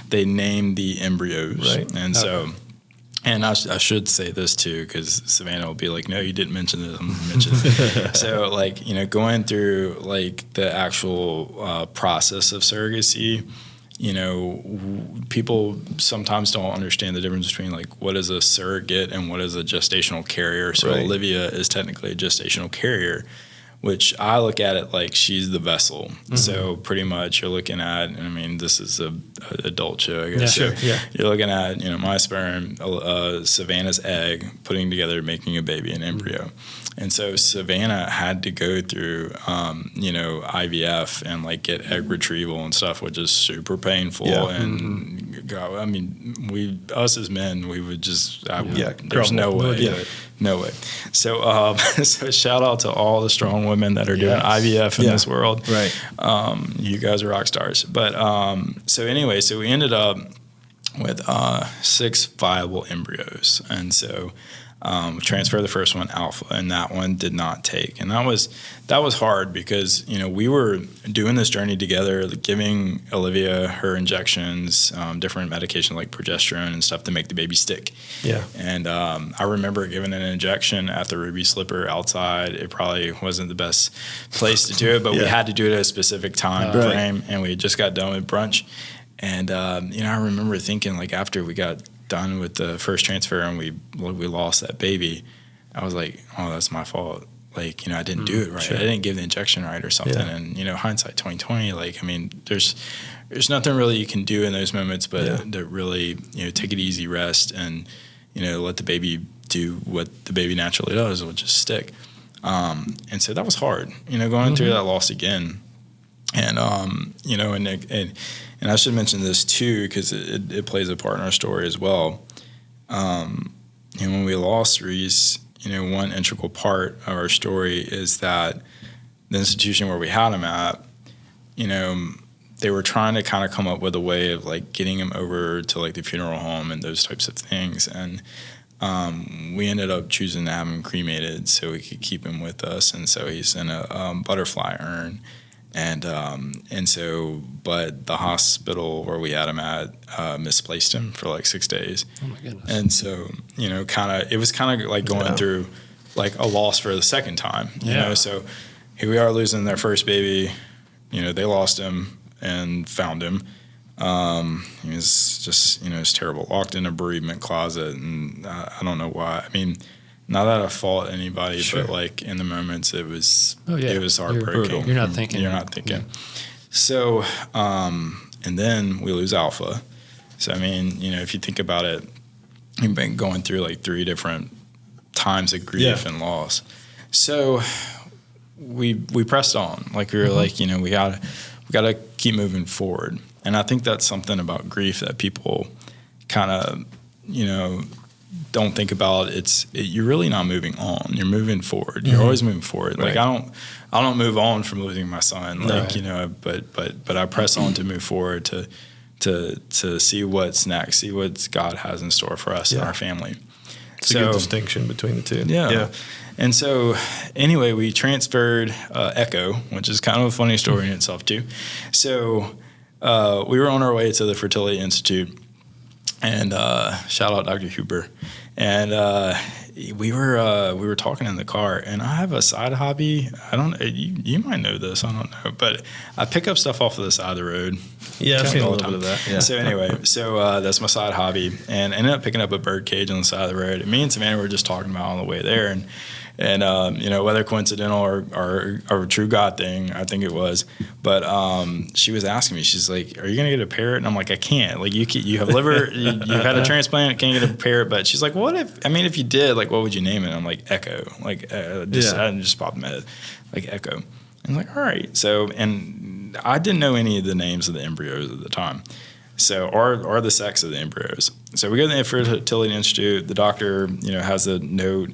they named the embryos, right? And so, and I should say this too, because Savannah will be like, "No, you didn't mention this." I'm gonna mention it. So, like, you know, going through like the actual process of surrogacy. You know, people sometimes don't understand the difference between like what is a surrogate and what is a gestational carrier. So Olivia is technically a gestational carrier, which I look at it like she's the vessel. So pretty much you're looking at, and I mean, this is a adult show, I guess. Yeah, sure. You're looking at, you know, my sperm, Savannah's egg, putting together, making a baby, an embryo. And so Savannah had to go through, you know, IVF and like get egg retrieval and stuff, which is super painful. Yeah. And God, I mean, us as men, we would just, there's no way. No way. So, so shout out to all the strong women that are doing IVF in this world. Right. You guys are rock stars. But so anyway, so we ended up with 6 viable embryos, and so. Transfer the first one, Alpha, and that one did not take. And that was hard because, you know, we were doing this journey together, giving Olivia her injections, different medication like progesterone and stuff to make the baby stick. Yeah. And I remember giving an injection at the Ruby Slipper outside. It probably wasn't the best place to do it, but we had to do it at a specific time frame, and we just got done with brunch. And, you know, I remember thinking, like, after we got done with the first transfer and we lost that baby, I was like, oh, that's my fault. like, I didn't do it right. Sure. I didn't give the injection right or something. Yeah. And, hindsight 2020, like, there's nothing really you can do in those moments, but to really, take it easy, rest, and, let the baby do what the baby naturally does, which is stick. And so that was hard, going through that loss again. And, and I should mention this too, because it plays a part in our story as well. When we lost Reese, one integral part of our story is that the institution where we had him at, they were trying to kind of come up with a way of like getting him over to like the funeral home and those types of things. And we ended up choosing to have him cremated so we could keep him with us. And so he's in a butterfly urn. And so, but the hospital where we had him at misplaced him for like 6 days. Oh my goodness. And so, it was kind of like going through like a loss for the second time, you know? So here we are losing their first baby, they lost him and found him. He was just, it's terrible, locked in a bereavement closet. And I don't know why. Not that I fault anybody, but like in the moments it was heartbreaking. You're not thinking. Yeah. So, and then we lose Alpha. So, if you think about it, you've been going through like 3 different times of grief and loss. So we pressed on. Like we were like, we gotta keep moving forward. And I think that's something about grief that people kind of, don't think about. You're really not moving on. You're moving forward. You're always moving forward. Right. Like I don't move on from losing my son. Like but I press on to move forward to see what's next, see what God has in store for us and our family. It's a good distinction between the two. Yeah. And so anyway, we transferred Echo, which is kind of a funny story in itself too. So we were on our way to the Fertility Institute. And shout out Dr. Huber. And we were talking in the car, and I have a side hobby. I don't. You might know this. I don't know, but I pick up stuff off of the side of the road. Yeah, I've seen a little bit of that. Yeah. So anyway, that's my side hobby, and I ended up picking up a bird cage on the side of the road. And me and Savannah were just talking about on the way there, and whether coincidental or a true God thing, I think it was. But she was asking me, she's like, "Are you gonna get a parrot?" And I'm like, "I can't. Like, you have liver, you've had a transplant, can't get a parrot." But she's like, "What if? If you did, like, what would you name it?" And I'm like, "Echo." Like, I just popped in my head, like Echo. And I'm like, "All right." So, and I didn't know any of the names of the embryos at the time. So, or the sex of the embryos. So we go to the Fertility Institute. The doctor, has a note.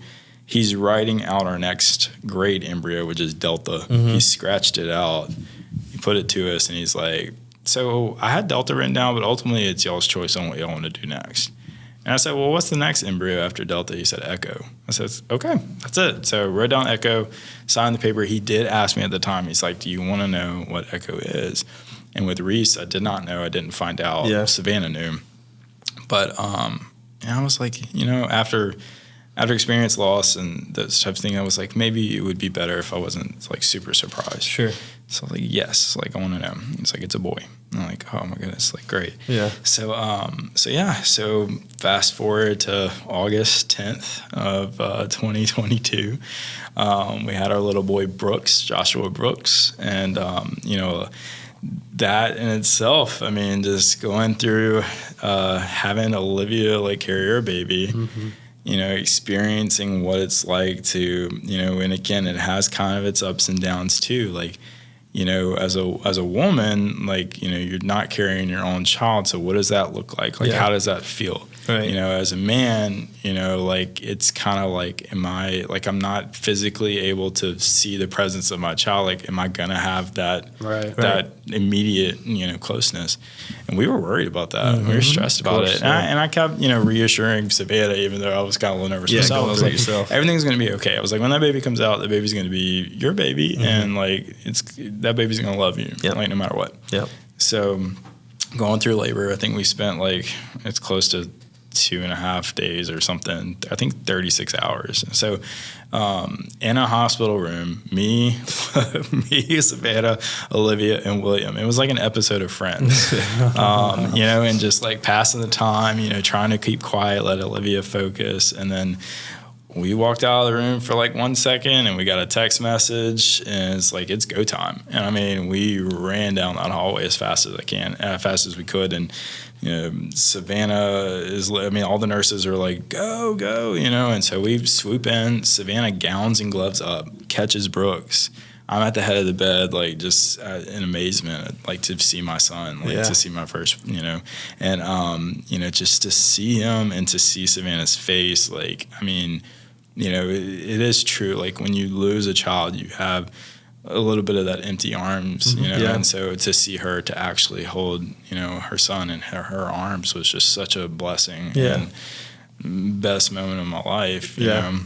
He's writing out our next grade embryo, which is Delta. Mm-hmm. He scratched it out. He put it to us, and he's like, "So I had Delta written down, but ultimately it's y'all's choice on what y'all want to do next." And I said, "Well, what's the next embryo after Delta?" He said, "Echo." I said, "Okay, that's it." So wrote down Echo, signed the paper. He did ask me at the time, he's like, "Do you want to know what Echo is?" And with Reese, I did not know. I didn't find out. Yeah. Savannah knew. But I was like, after experience loss and those types of things, I was like, maybe it would be better if I wasn't like super surprised. Sure. So I was like, yes, like I want to know. It's like, it's a boy. And I'm like, oh my goodness, like great. Yeah. So so fast forward to August 10th of 2022. We had our little boy Brooks, Joshua Brooks, and that in itself, just going through having Olivia like carry her baby. Mm-hmm. Experiencing what it's like to, and again, it has kind of its ups and downs too. Like, as a woman, like, you're not carrying your own child. So what does that look like? Like, how does that feel? Right. As a man, like, it's kind of like, I'm not physically able to see the presence of my child. Like, am I going to have that immediate, closeness? And we were worried about that. Mm-hmm. We were stressed about it. And I kept, reassuring Savannah, even though I was kind of a little nervous myself. I was like, everything's going to be okay. I was like, when that baby comes out, the baby's going to be your baby. Mm-hmm. And like, that baby's going to love you, like, no matter what. Yep. So going through labor, I think we spent like, it's close to 2.5 days or something. I think 36 hours. So in a hospital room, me, Savannah, Olivia, and William. It was like an episode of Friends, and just like passing the time, trying to keep quiet, let Olivia focus. And then we walked out of the room for like 1 second and we got a text message and it's like, it's go time. And I mean, we ran down that hallway as fast as we could. And, you know, Savannah all the nurses are like, go, you know. And so we swoop in, Savannah gowns and gloves up, catches Brooks. I'm at the head of the bed, like just in amazement, like to see my son, like to see my first, you know, and, you know, just to see him and to see Savannah's face, like, I mean, you know, it is true. Like when you lose a child, you have a little bit of that empty arms, you know, and so to see her to actually hold, you know, her son in her arms was just such a blessing and best moment of my life, you know.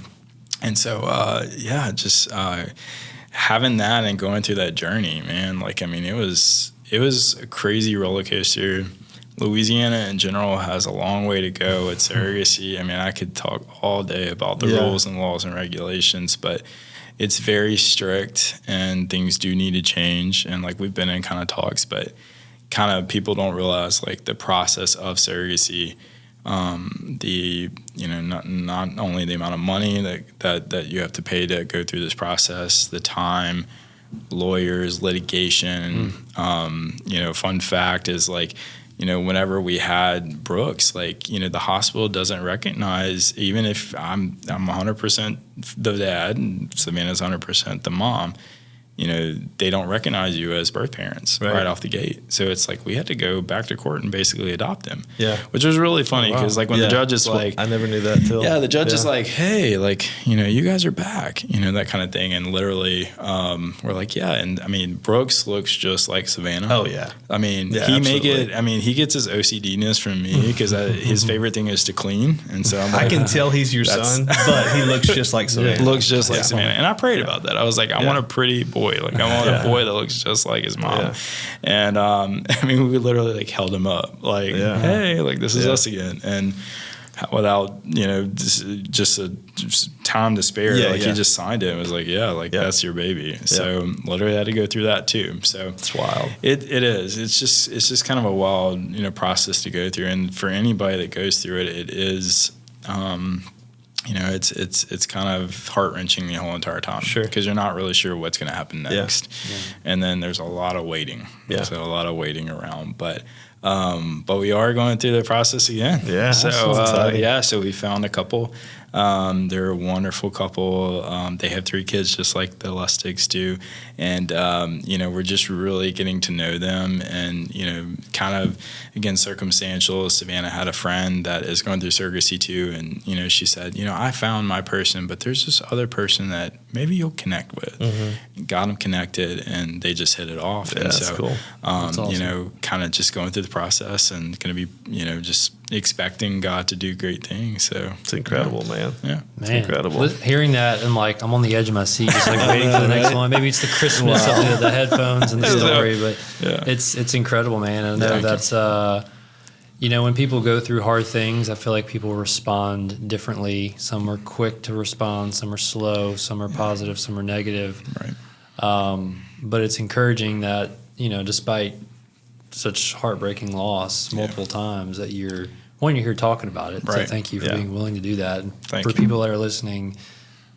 And so, just having that and going through that journey, man, like, I mean, it was a crazy roller coaster. Louisiana in general has a long way to go at surrogacy. I mean, I could talk all day about the rules and laws and regulations, but it's very strict and things do need to change. And like we've been in kind of talks, but kind of people don't realize like the process of surrogacy, you know, not only the amount of money that you have to pay to go through this process, the time, lawyers, litigation. You know, fun fact is like, you know, whenever we had Brooks, like, you know, the hospital doesn't recognize, even if I'm 100% the dad and Savannah's 100% the mom, you know, they don't recognize you as birth parents right off the gate. So it's like we had to go back to court and basically adopt him. Yeah. Which was really funny because like when the judge is like, I never knew that till. Yeah, the judge is like, hey, like, you know, you guys are back, you know, that kind of thing. And literally we're like, yeah. And I mean, Brooks looks just like Savannah. Oh, yeah. I mean, he gets his OCD-ness from me because his favorite thing is to clean. And so I'm like, I can tell he's your son, but he looks just like Savannah. Looks just like Savannah. And I prayed about that. I was like, I want a pretty boy. Like I want a boy that looks just like his mom. Yeah. And I mean, we literally like held him up, like, hey, like this is us again. And without, you know, just time to spare, he just signed it and was like, that's your baby. So literally had to go through that too. So it's wild. It is. It's just kind of a wild, you know, process to go through. And for anybody that goes through it, it is, you know, it's kind of heart-wrenching the whole entire time. Sure. Because you're not really sure what's going to happen next. Yeah. And then there's a lot of waiting. Yeah. So a lot of waiting around. But we are going through the process again. Yeah. So, so we found a couple. They're a wonderful couple. They have 3 kids just like the Lustigs do. And, you know, we're just really getting to know them and, you know, kind of, again, circumstantial. Savannah had a friend that is going through surrogacy too. And, you know, she said, you know, I found my person, but there's this other person that maybe you'll connect with. Mm-hmm. Got them connected and they just hit it off. Yeah, and that's cool. That's awesome. You know, kind of just going through the process and going to be, you know, just expecting God to do great things. So it's incredible, man. Yeah, it's incredible. Hearing that and like I'm on the edge of my seat, just like waiting for the next one. Maybe it's the crispness of the headphones and the story, but it's incredible, man. And I know that's you know, when people go through hard things, I feel like people respond differently. Some are quick to respond, some are slow, some are positive, some are negative. Right. But it's encouraging that, you know, despite such heartbreaking loss multiple times, that you're here talking about it. Right. So thank you for being willing to do that. And thank for you. people that are listening,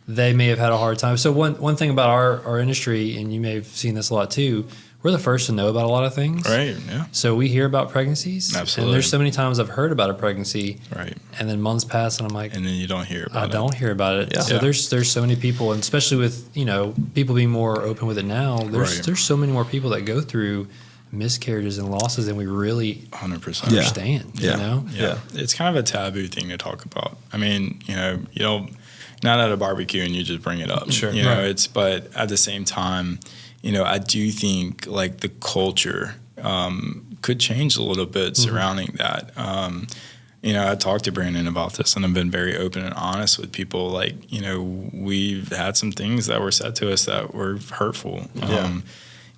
they may have had a hard time. So one thing about our industry, and you may have seen this a lot too, we're the first to know about a lot of things. Right, yeah. So we hear about pregnancies. Absolutely. And there's so many times I've heard about a pregnancy. Right. And then months pass and I'm like, and then you don't hear about it. I don't hear about it. Yeah. So there's so many people, and especially with, you know, people being more open with it now, there's so many more people that go through miscarriages and losses than we really 100% understand. You know? Yeah. It's kind of a taboo thing to talk about. I mean, you know, you don't, not at a barbecue and you just bring it up. Sure. You know, but at the same time, you know, I do think like the culture could change a little bit surrounding that. You know, I talked to Brandon about this and I've been very open and honest with people. Like, you know, we've had some things that were said to us that were hurtful.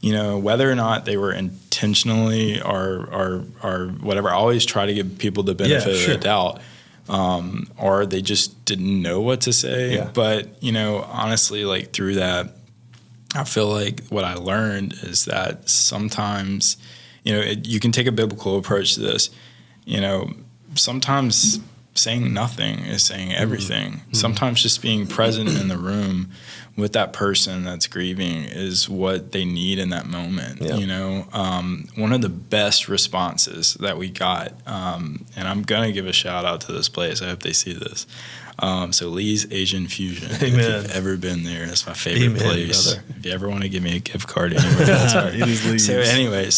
You know, whether or not they were intentionally or whatever, I always try to give people the benefit of the doubt. Or they just didn't know what to say. Yeah. But, you know, honestly, like through that, I feel like what I learned is that sometimes, you know, you can take a biblical approach to this. You know, sometimes saying nothing is saying everything. Sometimes just being present in the room with that person that's grieving is what they need in that moment. You know, one of the best responses that we got, and I'm gonna give a shout out to this place. I hope they see this. So Lee's Asian Fusion. Amen. If you've ever been there, that's my favorite place. Brother. If you ever want to give me a gift card anywhere, that's all right. It is Lee's. So anyway,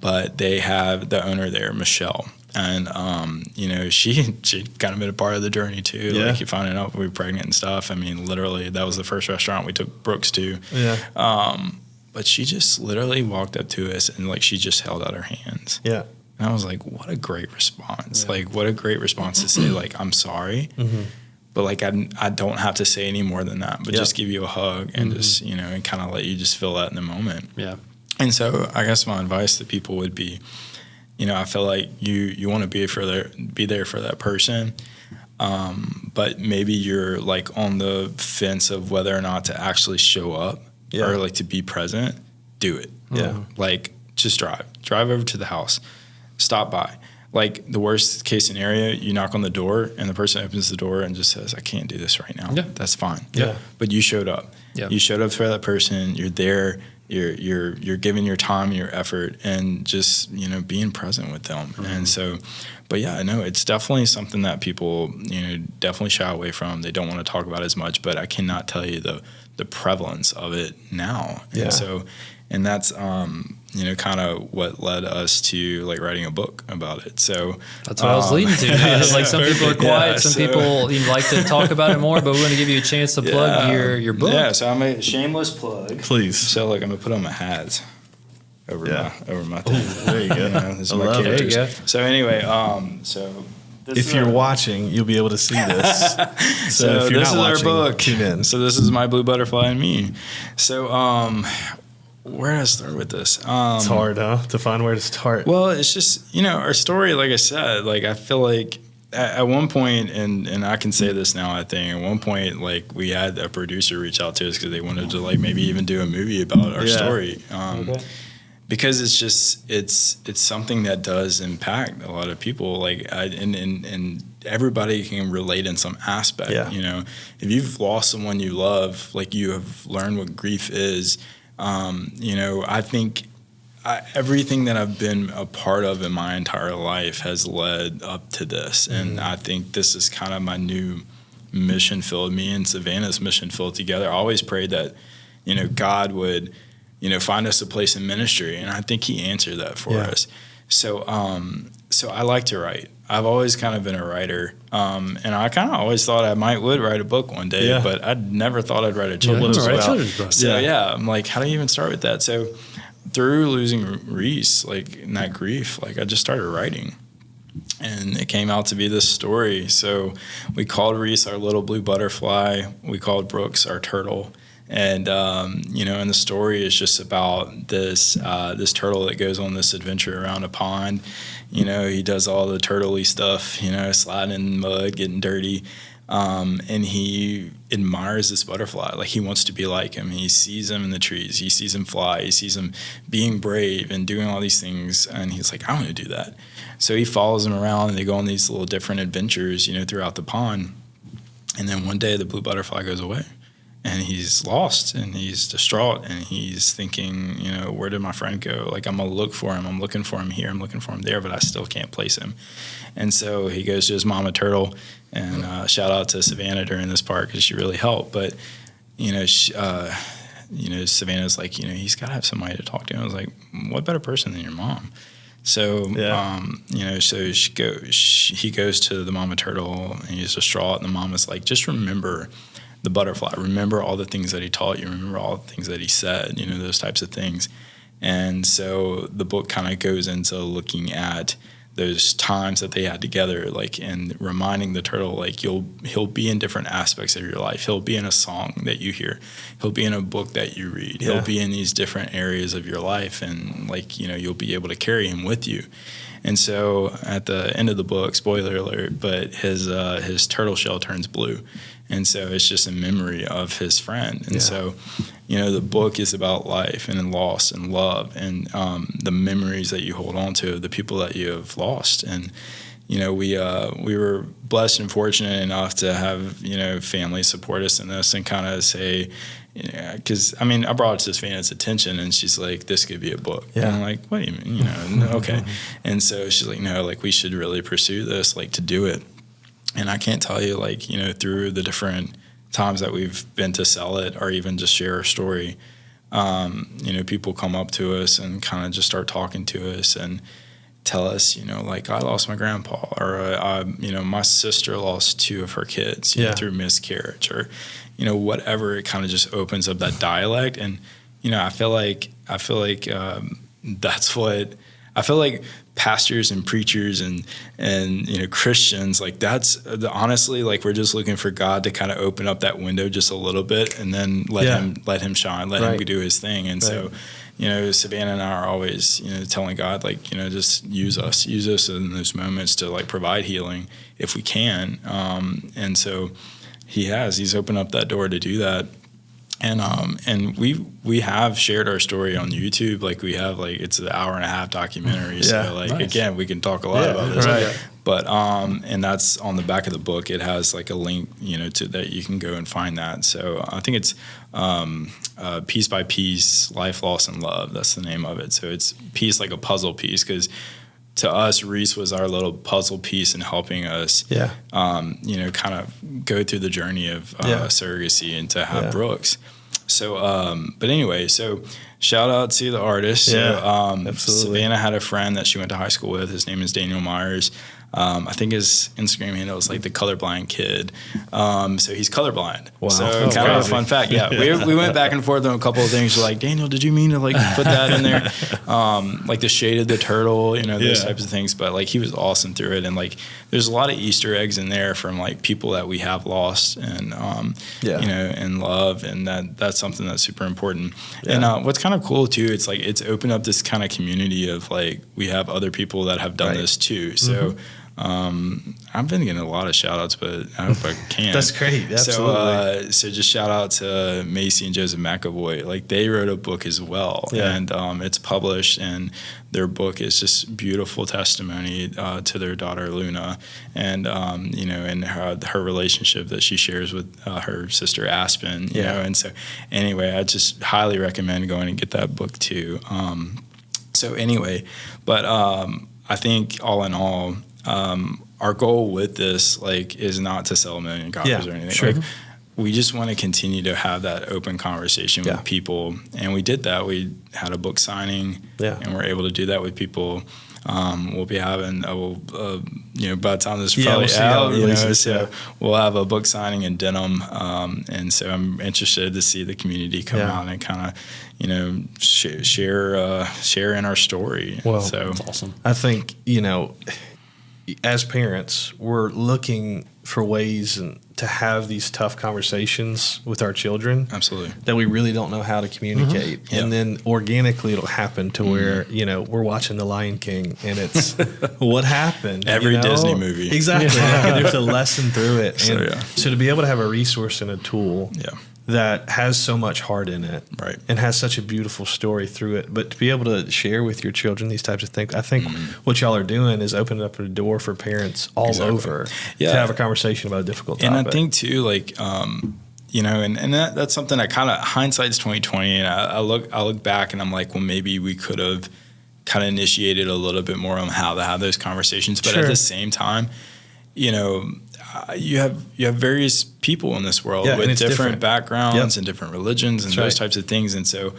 but they have the owner there, Michelle. And, you know, she kind of been a part of the journey too. Yeah. Like, you finding out we were pregnant and stuff. I mean, literally, that was the first restaurant we took Brooks to. Yeah. But she just literally walked up to us and, like, she just held out her hands. Yeah. And I was like, what a great response. Yeah. Like, what a great response to say, like, I'm sorry. But, like, I don't have to say any more than that. But just give you a hug and just, you know, and kind of let you just feel that in the moment. Yeah. And so I guess my advice to people would be, you know, I feel like you want to be there for that person, but maybe you're like on the fence of whether or not to actually show up or like to be present. Do it. Yeah. Like, just drive over to the house, stop by. Like, the worst case scenario, you knock on the door and the person opens the door and just says, I can't do this right now. Yeah. That's fine. Yeah. But you showed up. Yeah. You showed up for that person. You're there. You're giving your time, your effort, and just, you know, being present with them. And so, but yeah, I know it's definitely something that people, you know, definitely shy away from. They don't want to talk about as much, but I cannot tell you the prevalence of it now. Yeah. And so, and that's, you know, kind of what led us to like writing a book about it. So that's what I was leading to. Like, some people are quiet, some people even like to talk about it more, but we want to give you a chance to plug your book. Yeah, so I made a shameless plug. Please. So, like, I'm gonna put on my hats over my thing. Ooh, there you go. You know, this is I my love it. characters. There you go. So anyway, so this If is you're our- watching, you'll be able to see this. So if you're this not is watching, our book. tune in. So this is My Blue Butterfly and Me. So where do I start with this? It's hard, to find where to start. Well, it's just, you know, our story, like I said, like, I feel like at one point, and I can say this now, I think, at one point, like, we had a producer reach out to us because they wanted to, like, maybe even do a movie about our story. Because it's just, it's something that does impact a lot of people. Like, and everybody can relate in some aspect. Yeah. You know, if you've lost someone you love, like, you have learned what grief is. You know, I think everything that I've been a part of in my entire life has led up to this. And I think this is kind of my new mission field. Me and Savannah's mission field together. I always prayed that, you know, God would, you know, find us a place in ministry. And I think he answered that for us. So, so I like to write. I've always kind of been a writer. And I kind of always thought I would write a book one day, but I never thought I'd write a children's book. So I'm like, how do you even start with that? So through losing Reese, like, in that grief, like, I just started writing. And it came out to be this story. So we called Reese our little blue butterfly. We called Brooks our turtle. And, you know, and the story is just about this turtle that goes on this adventure around a pond. You know, he does all the turtle-y stuff, you know, sliding in mud, getting dirty. And he admires this butterfly. Like, he wants to be like him. He sees him in the trees. He sees him fly. He sees him being brave and doing all these things. And he's like, I want to do that. So he follows him around, and they go on these little different adventures, you know, throughout the pond. And then one day the blue butterfly goes away. And he's lost, and he's distraught, and he's thinking, you know, where did my friend go? Like, I'm going to look for him. I'm looking for him here. I'm looking for him there, but I still can't place him. And so he goes to his mama turtle, and shout out to Savannah during this part because she really helped. But, you know, Savannah's like, you know, he's got to have somebody to talk to. I was like, what better person than your mom? So, you know, so he goes to the mama turtle, and he's distraught, and the mama's like, just remember the butterfly. Remember all the things that he taught you. Remember all the things that he said, you know, those types of things. And so the book kind of goes into looking at those times that they had together, like, and reminding the turtle, like, he'll be in different aspects of your life. He'll be in a song that you hear. He'll be in a book that you read. He'll be in these different areas of your life, and, like, you know, you'll be able to carry him with you. And so at the end of the book, spoiler alert, but his turtle shell turns blue. And so it's just a memory of his friend. And so, you know, the book is about life and loss and love and the memories that you hold on to, the people that you have lost. And, we were blessed and fortunate enough to have, family support us in this and kind of say, because I brought it to Savannah's attention and she's like, this could be a book. Yeah. And I'm like, what do you mean? Okay. And so she's like, no, like we should really pursue this, like to do it. And I can't tell you, like, through the different times that we've been to sell it or even just share our story, people come up to us and kind of just start talking to us and tell us, like I lost my grandpa, or my sister lost 2 of her kids through miscarriage, or whatever. It kind of just opens up that dialect, and I feel like that's what I feel like pastors and preachers and Christians, like that's honestly, like we're just looking for God to kind of open up that window just a little bit and then let him shine, let him do his thing. And so Savannah and I are always telling God, like, just use us in those moments to like provide healing if we can. And so he's opened up that door to do that. And we have shared our story on YouTube. Like we have, like, it's an 1.5-hour documentary. So like, nice. Again, we can talk a lot about this, right. But, and that's on the back of the book. It has like a link, to that you can go and find that. So I think it's, Piece by Piece, Life, Loss, and Love. That's the name of it. So it's piece, like a puzzle piece. 'Cause to us, Reese was our little puzzle piece in helping us, kind of go through the journey of surrogacy and to have Brooks. So, but anyway, so shout out to the artist. So, Savannah had a friend that she went to high school with. His name is Daniel Myers. I think his Instagram handle is like the colorblind kid. So he's colorblind. Wow. So kind of a fun fact. Yeah. We went back and forth on a couple of things. We're like, Daniel, did you mean to like put that in there? Like the shade of the turtle, those types of things. But like he was awesome through it. And like there's a lot of Easter eggs in there from like people that we have lost and, and love. And that's something that's super important. Yeah. And what's kind of cool too, it's like it's opened up this kind of community of like we have other people that have done this too. So I've been getting a lot of shout outs, but I hope I can. That's great. Absolutely. So just shout out to Macy and Joseph McAvoy. Like they wrote a book as well, and it's published, and their book is just beautiful testimony to their daughter Luna, and and her relationship that she shares with her sister Aspen. You know, and so anyway, I just highly recommend going and get that book too. So anyway, but I think all in all, our goal with this, like, is not to sell 1 million copies or anything. Sure. Like, we just want to continue to have that open conversation with people. And we did that. We had a book signing and we're able to do that with people. We'll be having, by the time this is probably out, we'll have a book signing in Denham. And so I'm interested to see the community come out and kind of, share in our story. Well, so that's awesome. I think, as parents, we're looking for ways to have these tough conversations with our children. Absolutely. That we really don't know how to communicate. Mm-hmm. And then organically it'll happen to where, we're watching The Lion King and it's what happened. Every Disney movie. Exactly. Like, there's a lesson through it. And so to be able to have a resource and a tool that has so much heart in it and has such a beautiful story through it, but to be able to share with your children these types of things, I think what y'all are doing is opening up a door for parents all over to have a conversation about a difficult topic. And I think too, like, and that's something that kind of hindsight's 20/20. And I look back and I'm like, well, maybe we could have kind of initiated a little bit more on how to have those conversations. But at the same time, you have various people in this world with different backgrounds and different religions and those types of things. And so,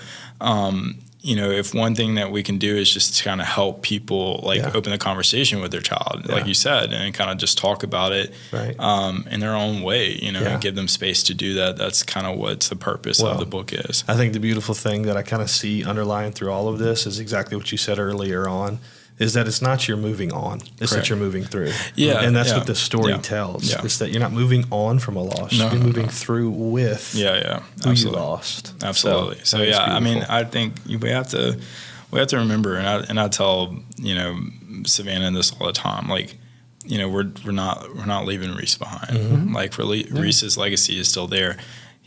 if one thing that we can do is just to kind of help people open the conversation with their child, like you said, and kind of just talk about it in their own way, and give them space to do that. That's kind of what the purpose of the book is. I think the beautiful thing that I kind of see underlying through all of this is exactly what you said earlier on, is that it's not you're moving on, it's that you're moving through. Yeah. And that's what the story tells. Yeah. It's that you're not moving on from a loss. You're moving through with who you lost. Absolutely. So I mean, I think we have to remember, and I tell, Savannah this all the time, like, we're not leaving Reese behind. Mm-hmm. Like Reese's legacy is still there.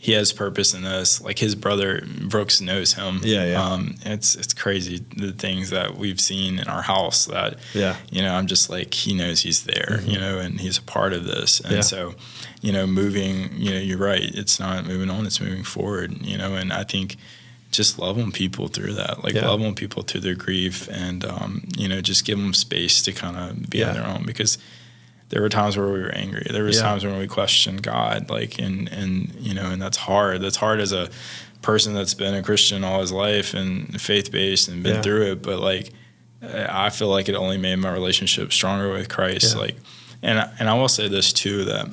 he has purpose in this. Like his brother Brooks knows him. It's crazy the things that we've seen in our house that, I'm just like, he knows he's there, and he's a part of this. And so, moving, you're right. It's not moving on, it's moving forward, and I think just love on people through that, love on people through their grief and, just give them space to kind of be on their own, because there were times where we were angry. There was times when we questioned God, and that's hard. That's hard as a person that's been a Christian all his life and faith-based and been through it. But I feel like it only made my relationship stronger with Christ. And I will say this too, that,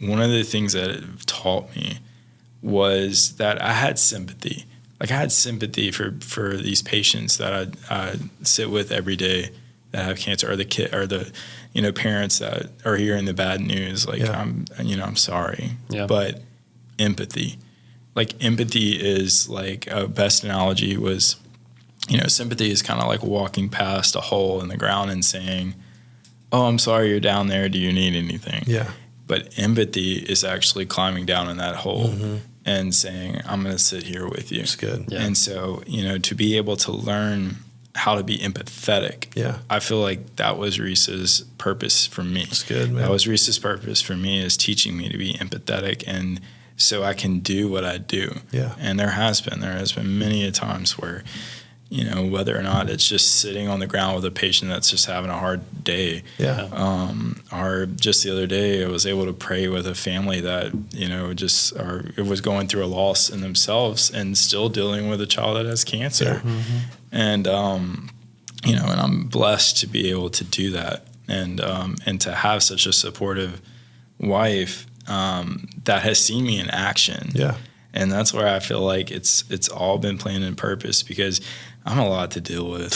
one of the things that it taught me was that I had sympathy. I had sympathy for these patients that I sit with every day that have cancer, or the kid, or the, parents that are hearing the bad news. I'm sorry, but empathy, empathy is a best analogy was, sympathy is kind of like walking past a hole in the ground and saying, "Oh, I'm sorry you're down there. Do you need anything?" Yeah. But empathy is actually climbing down in that hole and saying, "I'm going to sit here with you." That's good. Yeah. And so, to be able to learn how to be empathetic. Yeah. I feel like that was Reese's purpose for me. That's good, man. That was Reese's purpose for me, is teaching me to be empathetic, and so I can do what I do. Yeah. And there has been many a times where, whether or not it's just sitting on the ground with a patient that's just having a hard day. Yeah. Or just the other day, I was able to pray with a family that, it was going through a loss in themselves and still dealing with a child that has cancer. Yeah. Mm-hmm. And, and I'm blessed to be able to do that and to have such a supportive wife that has seen me in action. Yeah. And that's where I feel like it's all been planned and purpose, because I'm a lot to deal with.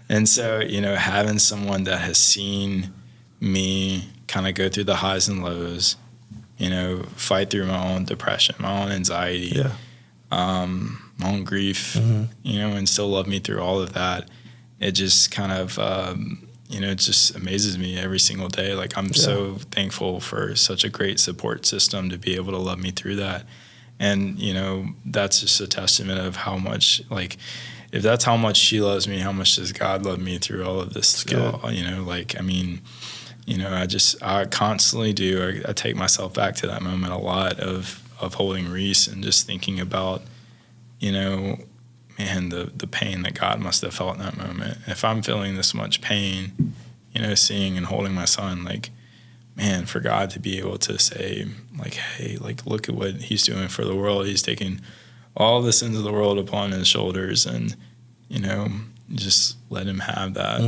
And so, having someone that has seen me kind of go through the highs and lows, fight through my own depression, my own anxiety, my own grief, and still love me through all of that. It just kind of, it just amazes me every single day. I'm so thankful for such a great support system to be able to love me through that. And, that's just a testament of how much, if that's how much she loves me, how much does God love me through all of this? I constantly do. I take myself back to that moment a lot of holding Reese and just thinking about, man, the pain that God must have felt in that moment. If I'm feeling this much pain, seeing and holding my son, man, for God to be able to say, hey, look at what he's doing for the world. He's taking all the sins of the world upon his shoulders, and, just let him have that.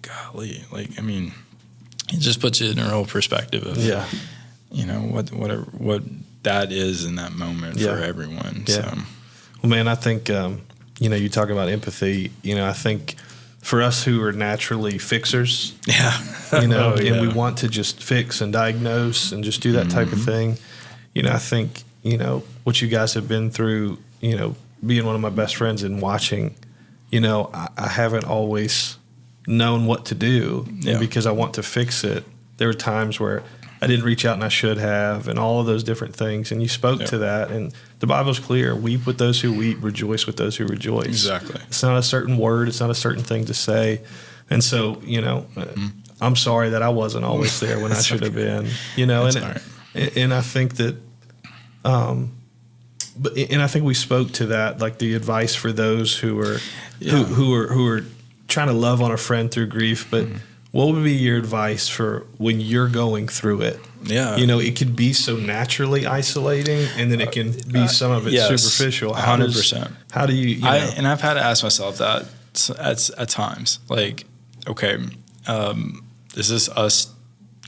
Golly, it just puts it in a real perspective of, what that is in that moment for everyone. Yeah. So. Well, man, I think, you talk about empathy, I think for us who are naturally fixers, and we want to just fix and diagnose and just do that type of thing, I think, what you guys have been through, being one of my best friends and watching, I haven't always known what to do because I want to fix it. There were times where I didn't reach out and I should have, and all of those different things. And you spoke to that, and the Bible's clear. Weep with those who weep, rejoice with those who rejoice. Exactly. It's not a certain word. It's not a certain thing to say. And so, I'm sorry that I wasn't always there when I should have been, and I think that, and I think we spoke to that, the advice for those who are, who are trying to love on a friend through grief, but what would be your advice for when you're going through it? Yeah. It could be so naturally isolating, and then it can be some of it superficial. 100%. How do you, and I've had to ask myself that at times, okay, is this us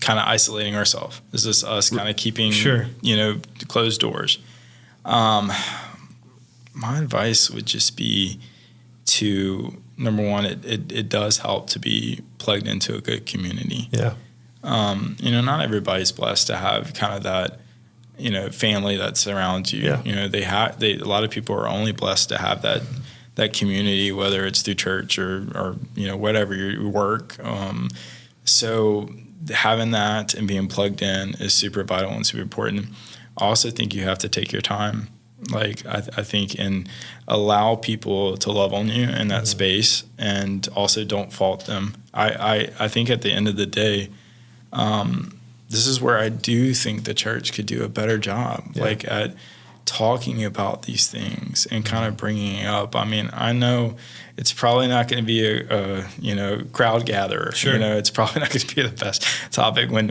kind of isolating ourselves? Is this us kind of keeping, closed doors? My advice would just be to, number one, it does help to be plugged into a good community. Yeah. Not everybody's blessed to have kind of that, family that surrounds you. Yeah. A lot of people are only blessed to have that community, whether it's through church or whatever your work. So having that and being plugged in is super vital and super important. I also think you have to take your time. Like, I think, and allow people to love on you in that space, and also don't fault them. I think at the end of the day, this is where I do think the church could do a better job, like at talking about these things and kind of bringing it up. I mean, I know it's probably not going to be a crowd gatherer. Sure. You know, it's probably not going to be the best topic. When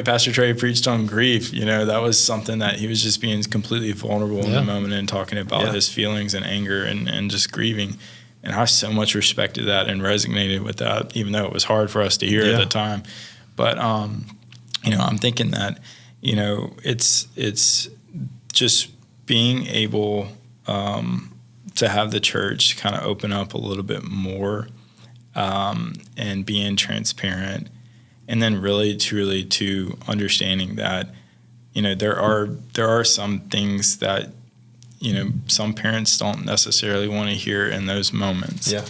Pastor Trey preached on grief, you know, that was something that he was just being completely vulnerable in the moment and talking about his feelings and anger and just grieving. And I so much respected that and resonated with that, even though it was hard for us to hear at the time. But, you know, I'm thinking that, you know, it's just being able to have the church kind of open up a little bit more, and being transparent, and then really truly to understanding that, you know, there are some things that, you know, some parents don't necessarily want to hear in those moments. Yeah.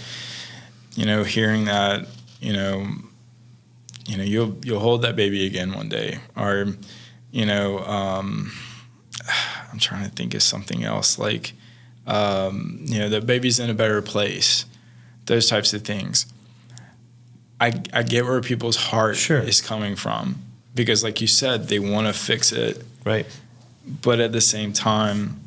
You know, hearing that, you know, you'll hold that baby again one day, or, you know, I'm trying to think of something else, like, you know, the baby's in a better place, those types of things. I get where people's heart is coming from, because like you said, they want to fix it. Right. But at the same time,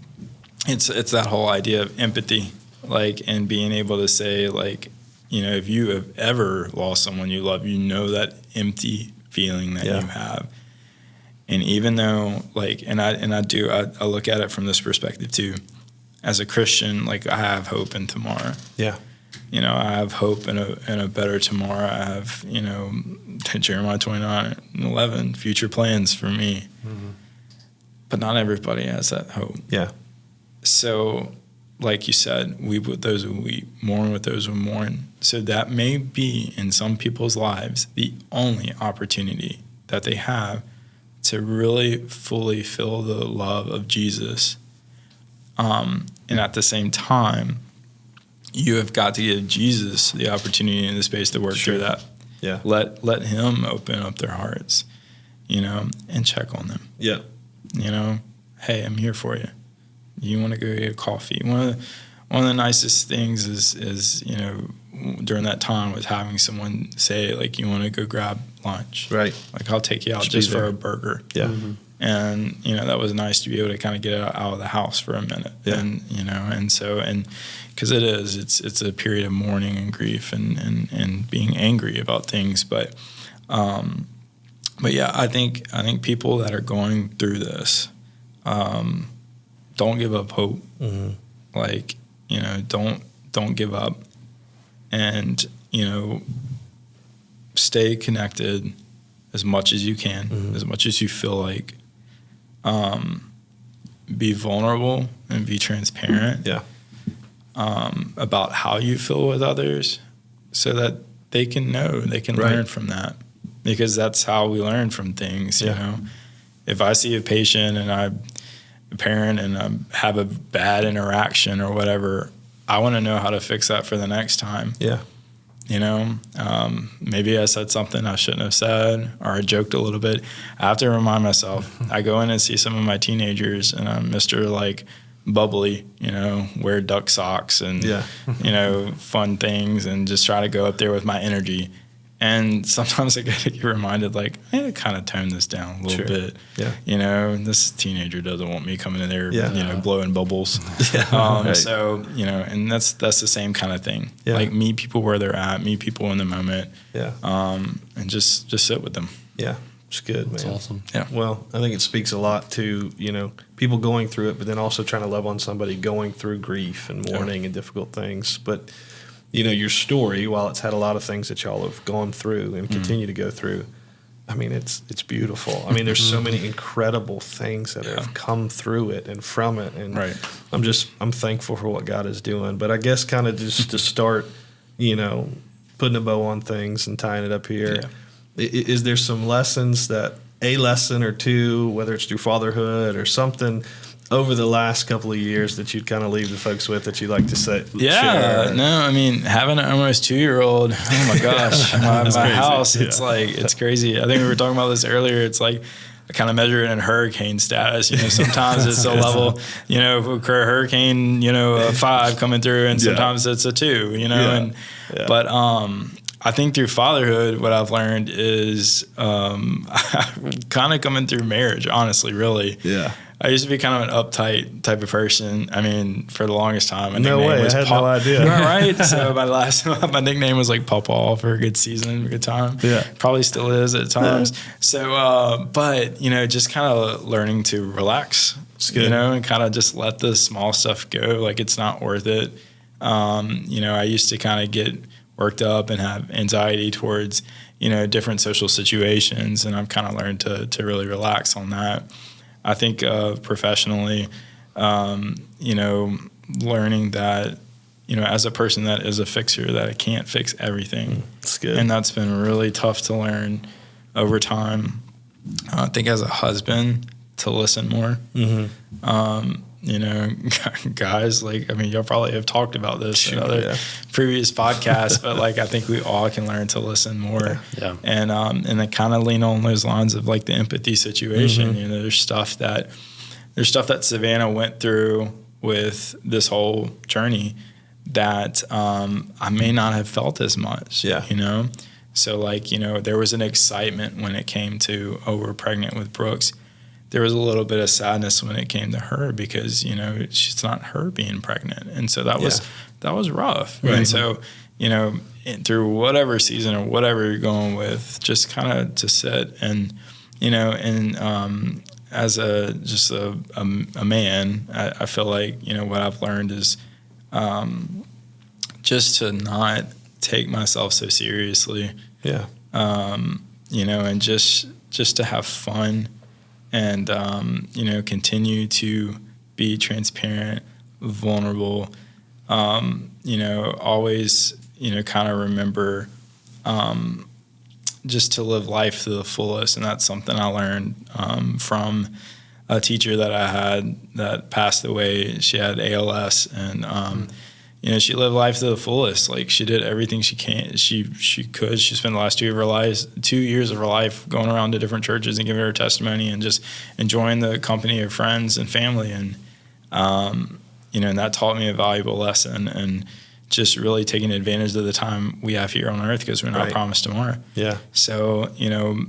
it's that whole idea of empathy, like, and being able to say, like, you know, if you have ever lost someone you love, you know that empty feeling that you have. And even though, like, and I look at it from this perspective too. As a Christian, like, I have hope in tomorrow. Yeah. You know, I have hope in a better tomorrow. I have, you know, Jeremiah 29:11, future plans for me. Mm-hmm. But not everybody has that hope. Yeah. So, like you said, weep with those who weep, mourn with those who mourn. So that may be, in some people's lives, the only opportunity that they have to really fully feel the love of Jesus. And at the same time, you have got to give Jesus the opportunity and the space to work through that. Yeah. Let him open up their hearts, you know, and check on them. Yeah. You know, hey, I'm here for you. You want to go get a coffee? One of the nicest things is, you know, during that time was having someone say, like, you want to go grab lunch. Right. Like, I'll take you out just for a burger. Yeah. Mm-hmm. And, you know, that was nice to be able to kind of get out of the house for a minute. Yeah. And, you know, and so, and because it's a period of mourning and grief and being angry about things. But yeah, I think people that are going through this, don't give up hope. Mm-hmm. Like, you know, don't give up, and, you know, stay connected as much as you can, mm-hmm. as much as you feel like. Be vulnerable and be transparent. Yeah. About how you feel with others, so that they can know, they can learn from that, because that's how we learn from things. Yeah. You know, if I see a patient and I'm a parent and I have a bad interaction or whatever, I want to know how to fix that for the next time. Yeah. You know, maybe I said something I shouldn't have said, or I joked a little bit. I have to remind myself. I go in and see some of my teenagers, and I'm Mr. like bubbly, you know, wear duck socks and, you know, fun things, and just try to go up there with my energy. And sometimes I get reminded, like, I need to kind of tone this down a little bit. Yeah. You know, this teenager doesn't want me coming in there, you know, blowing bubbles. So, you know, and that's the same kind of thing. Yeah. Like, meet people where they're at, meet people in the moment. Yeah. And just sit with them. Yeah. It's good, man. That's awesome. Yeah. Well, I think it speaks a lot to, you know, people going through it, but then also trying to love on somebody going through grief and mourning and difficult things. But, you know, your story, while it's had a lot of things that y'all have gone through and continue to go through, I mean, it's beautiful. I mean, there's so many incredible things that have come through it and from it. And I'm thankful for what God is doing. But I guess kind of just to start, you know, putting a bow on things and tying it up here, is there some lessons that, a lesson or two, whether it's through fatherhood or something, over the last couple of years that you'd kind of leave the folks with that you'd like to say? Yeah, no, I mean, having an almost 2-year-old, oh my gosh, my house, it's like, it's crazy. I think we were talking about this earlier. It's like, kind of measure it in hurricane status. You know, sometimes it's a level, you know, hurricane, you know, a 5 coming through, and sometimes it's a 2, you know, but I think through fatherhood, what I've learned is kind of coming through marriage, honestly, really. Yeah. I used to be kind of an uptight type of person. I mean, for the longest time, my no nickname way, was I had no idea. Right? So my nickname was like Pawpaw for a good season, a good time. Yeah. Probably still is at times. Yeah. So, but, you know, just kind of learning to relax, you know, and kind of just let the small stuff go. Like, it's not worth it. You know, I used to kind of get worked up and have anxiety towards, you know, different social situations. And I've kind of learned to really relax on that. I think professionally, you know, learning that, you know, as a person that is a fixer, that I can't fix everything. That's good. And that's been really tough to learn over time. I think as a husband, to listen more. You know, guys, like, I mean, y'all probably have talked about this in other previous podcasts, but like, I think we all can learn to listen more. Yeah. And then kind of lean on those lines of like the empathy situation. You know, there's stuff that Savannah went through with this whole journey that I may not have felt as much. Yeah. You know, so like, you know, there was an excitement when it came to, oh, we're pregnant with Brooks. There was a little bit of sadness when it came to her because, you know, it's not her being pregnant. And so that was rough. Right. And so, you know, through whatever season or whatever you're going with, just kind of to sit and, you know, and as a man, I feel like, you know, what I've learned is just to not take myself so seriously. Yeah. You know, and just to have fun. And, you know, continue to be transparent, vulnerable, you know, always, you know, kind of remember just to live life to the fullest. And that's something I learned from a teacher that I had that passed away. She had ALS, and you know, she lived life to the fullest. Like, she did everything she could. She spent the last 2 years of her life going around to different churches and giving her testimony and just enjoying the company of friends and family. And, you know, and that taught me a valuable lesson, and just really taking advantage of the time we have here on earth, because we're not promised tomorrow. Yeah. So, you know,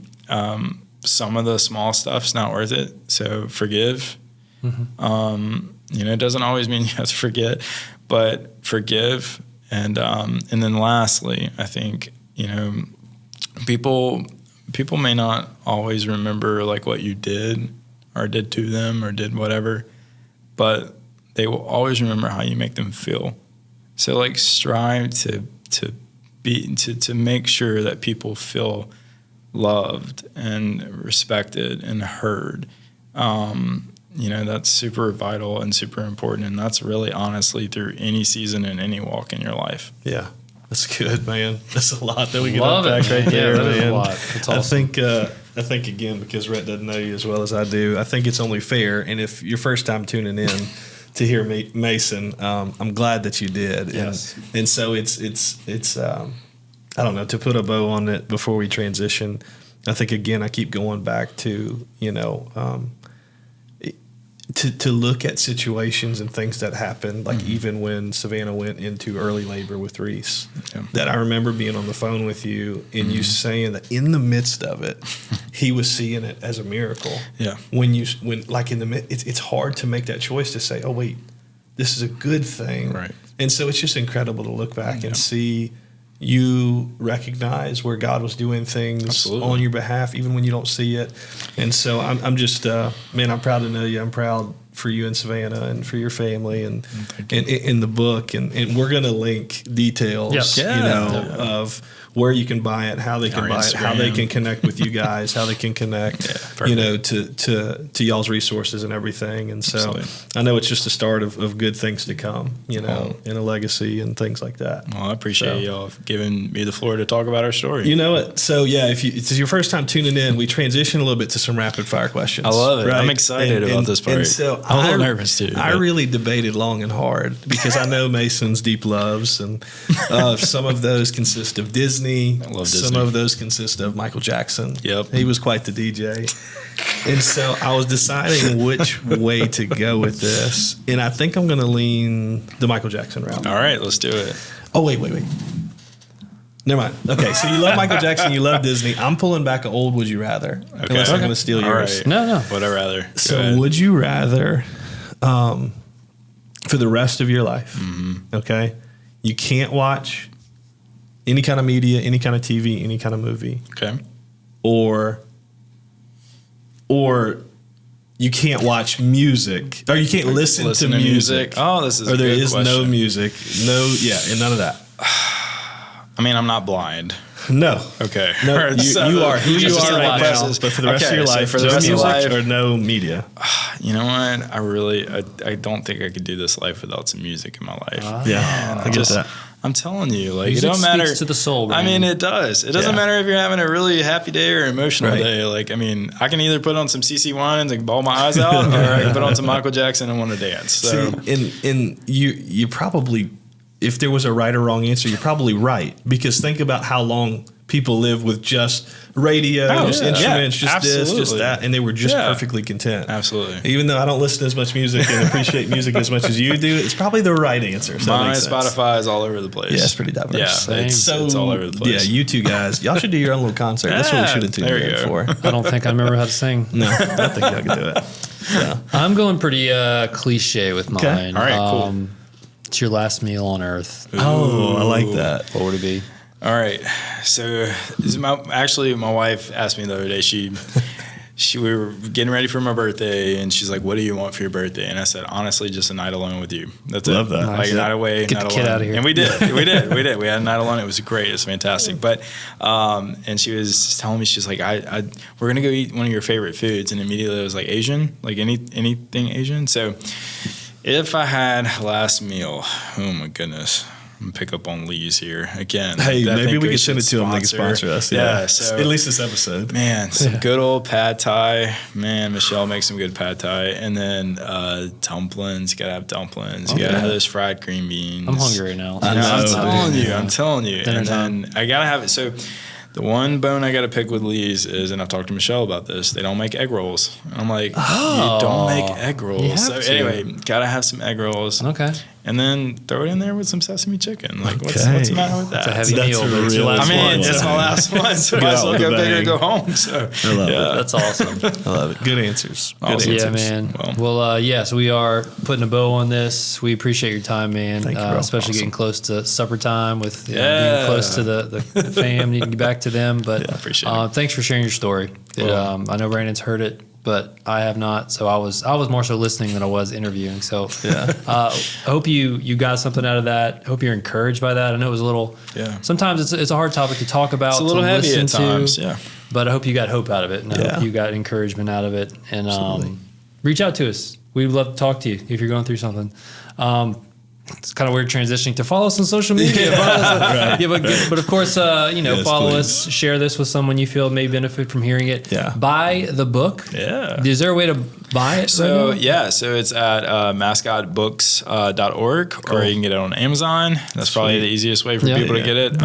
some of the small stuff's not worth it. So forgive. You know, it doesn't always mean you have to forget, but forgive. And then lastly, I think, you know, people may not always remember like what you did or did to them or did whatever, but they will always remember how you make them feel. So like, strive to make sure that people feel loved and respected and heard. You know, that's super vital and super important. And that's really honestly through any season and any walk in your life. Yeah. That's good, man. That's a lot that we can Love unpack right there, that man. is a lot. That's awesome. I think again, because Rhett doesn't know you as well as I do, I think it's only fair. And if your first time tuning in to hear Mason, I'm glad that you did. Yes. And so it's I don't know, to put a bow on it before we transition, I think again, I keep going back to, you know, to look at situations and things that happened, like even when Savannah went into early labor with Reese, that I remember being on the phone with you and you saying that in the midst of it, he was seeing it as a miracle. Yeah. When like in the it's hard to make that choice to say, oh wait, this is a good thing. Right. And so it's just incredible to look back and see you recognize where God was doing things on your behalf, even when you don't see it. And so I'm just, man, I'm proud to know you. I'm proud for you and Savannah and for your family and in the book. And we're going to link details, you know, of where you can buy it, how they can buy Instagram. It, how they can connect with you guys, how they can connect, you know, to y'all's resources and everything. And so I know it's just the start of good things to come, you know, and a legacy and things like that. Well, I appreciate y'all giving me the floor to talk about our story. You know it. So yeah, if it's your first time tuning in, we transition a little bit to some rapid fire questions. I love it. Right? I'm excited about this part. And so I'm a little nervous too. I really debated long and hard because I know Mason's deep loves, and some of those consist of Disney. I love Disney. Some of those consist of Michael Jackson. Yep. He was quite the DJ. And so I was deciding which way to go with this. And I think I'm going to lean the Michael Jackson route. All right, let's do it. Oh, wait. Never mind. Okay, so you love Michael Jackson, you love Disney. I'm pulling back an old Would You Rather. Okay. Unless I'm going to steal yours. Right. No. Would I rather? So would you rather, for the rest of your life, okay, you can't watch any kind of media, any kind of TV, any kind of movie. Okay. Or you can't watch music, or you can't listen to music. Oh, this is or there is question. no music, and none of that. I mean, I'm not blind. No. Okay. No, you are who you are right now, but for the rest of your life, for the rest no of music life, or no media. You know what? I don't think I could do this life without some music in my life. Yeah, I get that. I'm telling you, like, Music it don't matter speaks to the soul. I mean, it does. It doesn't matter if you're having a really happy day or emotional day. Like, I mean, I can either put on some CeCe Winans and bawl my eyes out, or I can put on some Michael Jackson and want to dance. So, and you probably, if there was a right or wrong answer, you're probably right, because think about how long people live with just radios, instruments, just this, just that, and they were just perfectly content. Absolutely. Even though I don't listen to as much music and appreciate music as much as you do, it's probably the right answer. So my Spotify is all over the place. Yeah, it's pretty diverse. Yeah, it's all over the place. Yeah, you two guys, y'all should do your own little concert. That's what we should have tuned in for. I don't think I remember how to sing. No, I don't think y'all can do it. Yeah. I'm going pretty cliche with mine. Okay. All right, cool. It's your last meal on earth. Oh, I like that. What would it be? All right. So this is my wife asked me the other day, we were getting ready for my birthday, and she's like, "What do you want for your birthday?" And I said, "Honestly, just a night alone with you. That's Love it. that. Like a night away, Get night the alone." kid out of here. And we did. We did. We had a night alone. It was great. It was fantastic. But and she was telling me, she's like, we're gonna go eat one of your favorite foods, and immediately I was like, Asian, like anything Asian. So if I had last meal, oh my goodness. I'm gonna pick up on Lee's here again. Hey, maybe we can send it to them. They can sponsor us. Yeah, so at least this episode. Man, some good old pad thai. Man, Michelle makes some good pad thai. And then dumplings. You gotta have dumplings. You gotta have those fried green beans. I'm hungry right now. I'm telling you. Dinner And then I gotta have it. So the one bone I got to pick with Lee's is, and I've talked to Michelle about this, they don't make egg rolls. And I'm like, you don't make egg rolls. So anyway, got to have some egg rolls. Okay. And then throw it in there with some sesame chicken. Like, what's the matter with that? It's a heavy meal, but it's your last one. It's my last one, so I might as well go big or go home. So I love it. That's awesome. I love it. Good answers. Awesome. Yeah, man. Well, yes, we are putting a bow on this. We appreciate your time, man. Thank you, especially getting close to supper time with being close to the fam, needing to get back to them. But appreciate it. Thanks for sharing your story. I know Brandon's heard it, but I have not. So I was more so listening than I was interviewing. So I hope you got something out of that. I hope you're encouraged by that. I know it was a little. Yeah. Sometimes it's a hard topic to talk about. It's a little heavy at times. Yeah. But I hope you got hope out of it, and I hope you got encouragement out of it. And reach out to us. We'd love to talk to you if you're going through something. It's kind of weird transitioning to follow us on social media. But of course, follow us, share this with someone you feel may benefit from hearing it. Yeah. Buy the book. Yeah. Is there a way to buy it? So so it's at mascotbooks.org, or you can get it on Amazon. That's probably the easiest way for people to get it.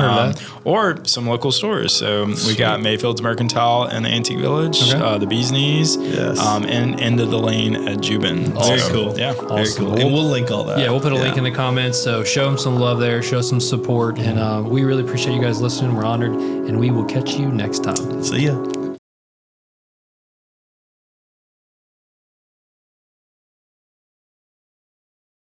Or some local stores. So we got Mayfield's Mercantile and the Antique Village, the Bee's Knees, and End of the Lane at Jubin. Very cool. Yeah. Very cool. And we'll link all that. Yeah, we'll put a link in the comments. So show them some love there, show some support, and we really appreciate you guys listening. We're honored, and we will catch you next time. See ya.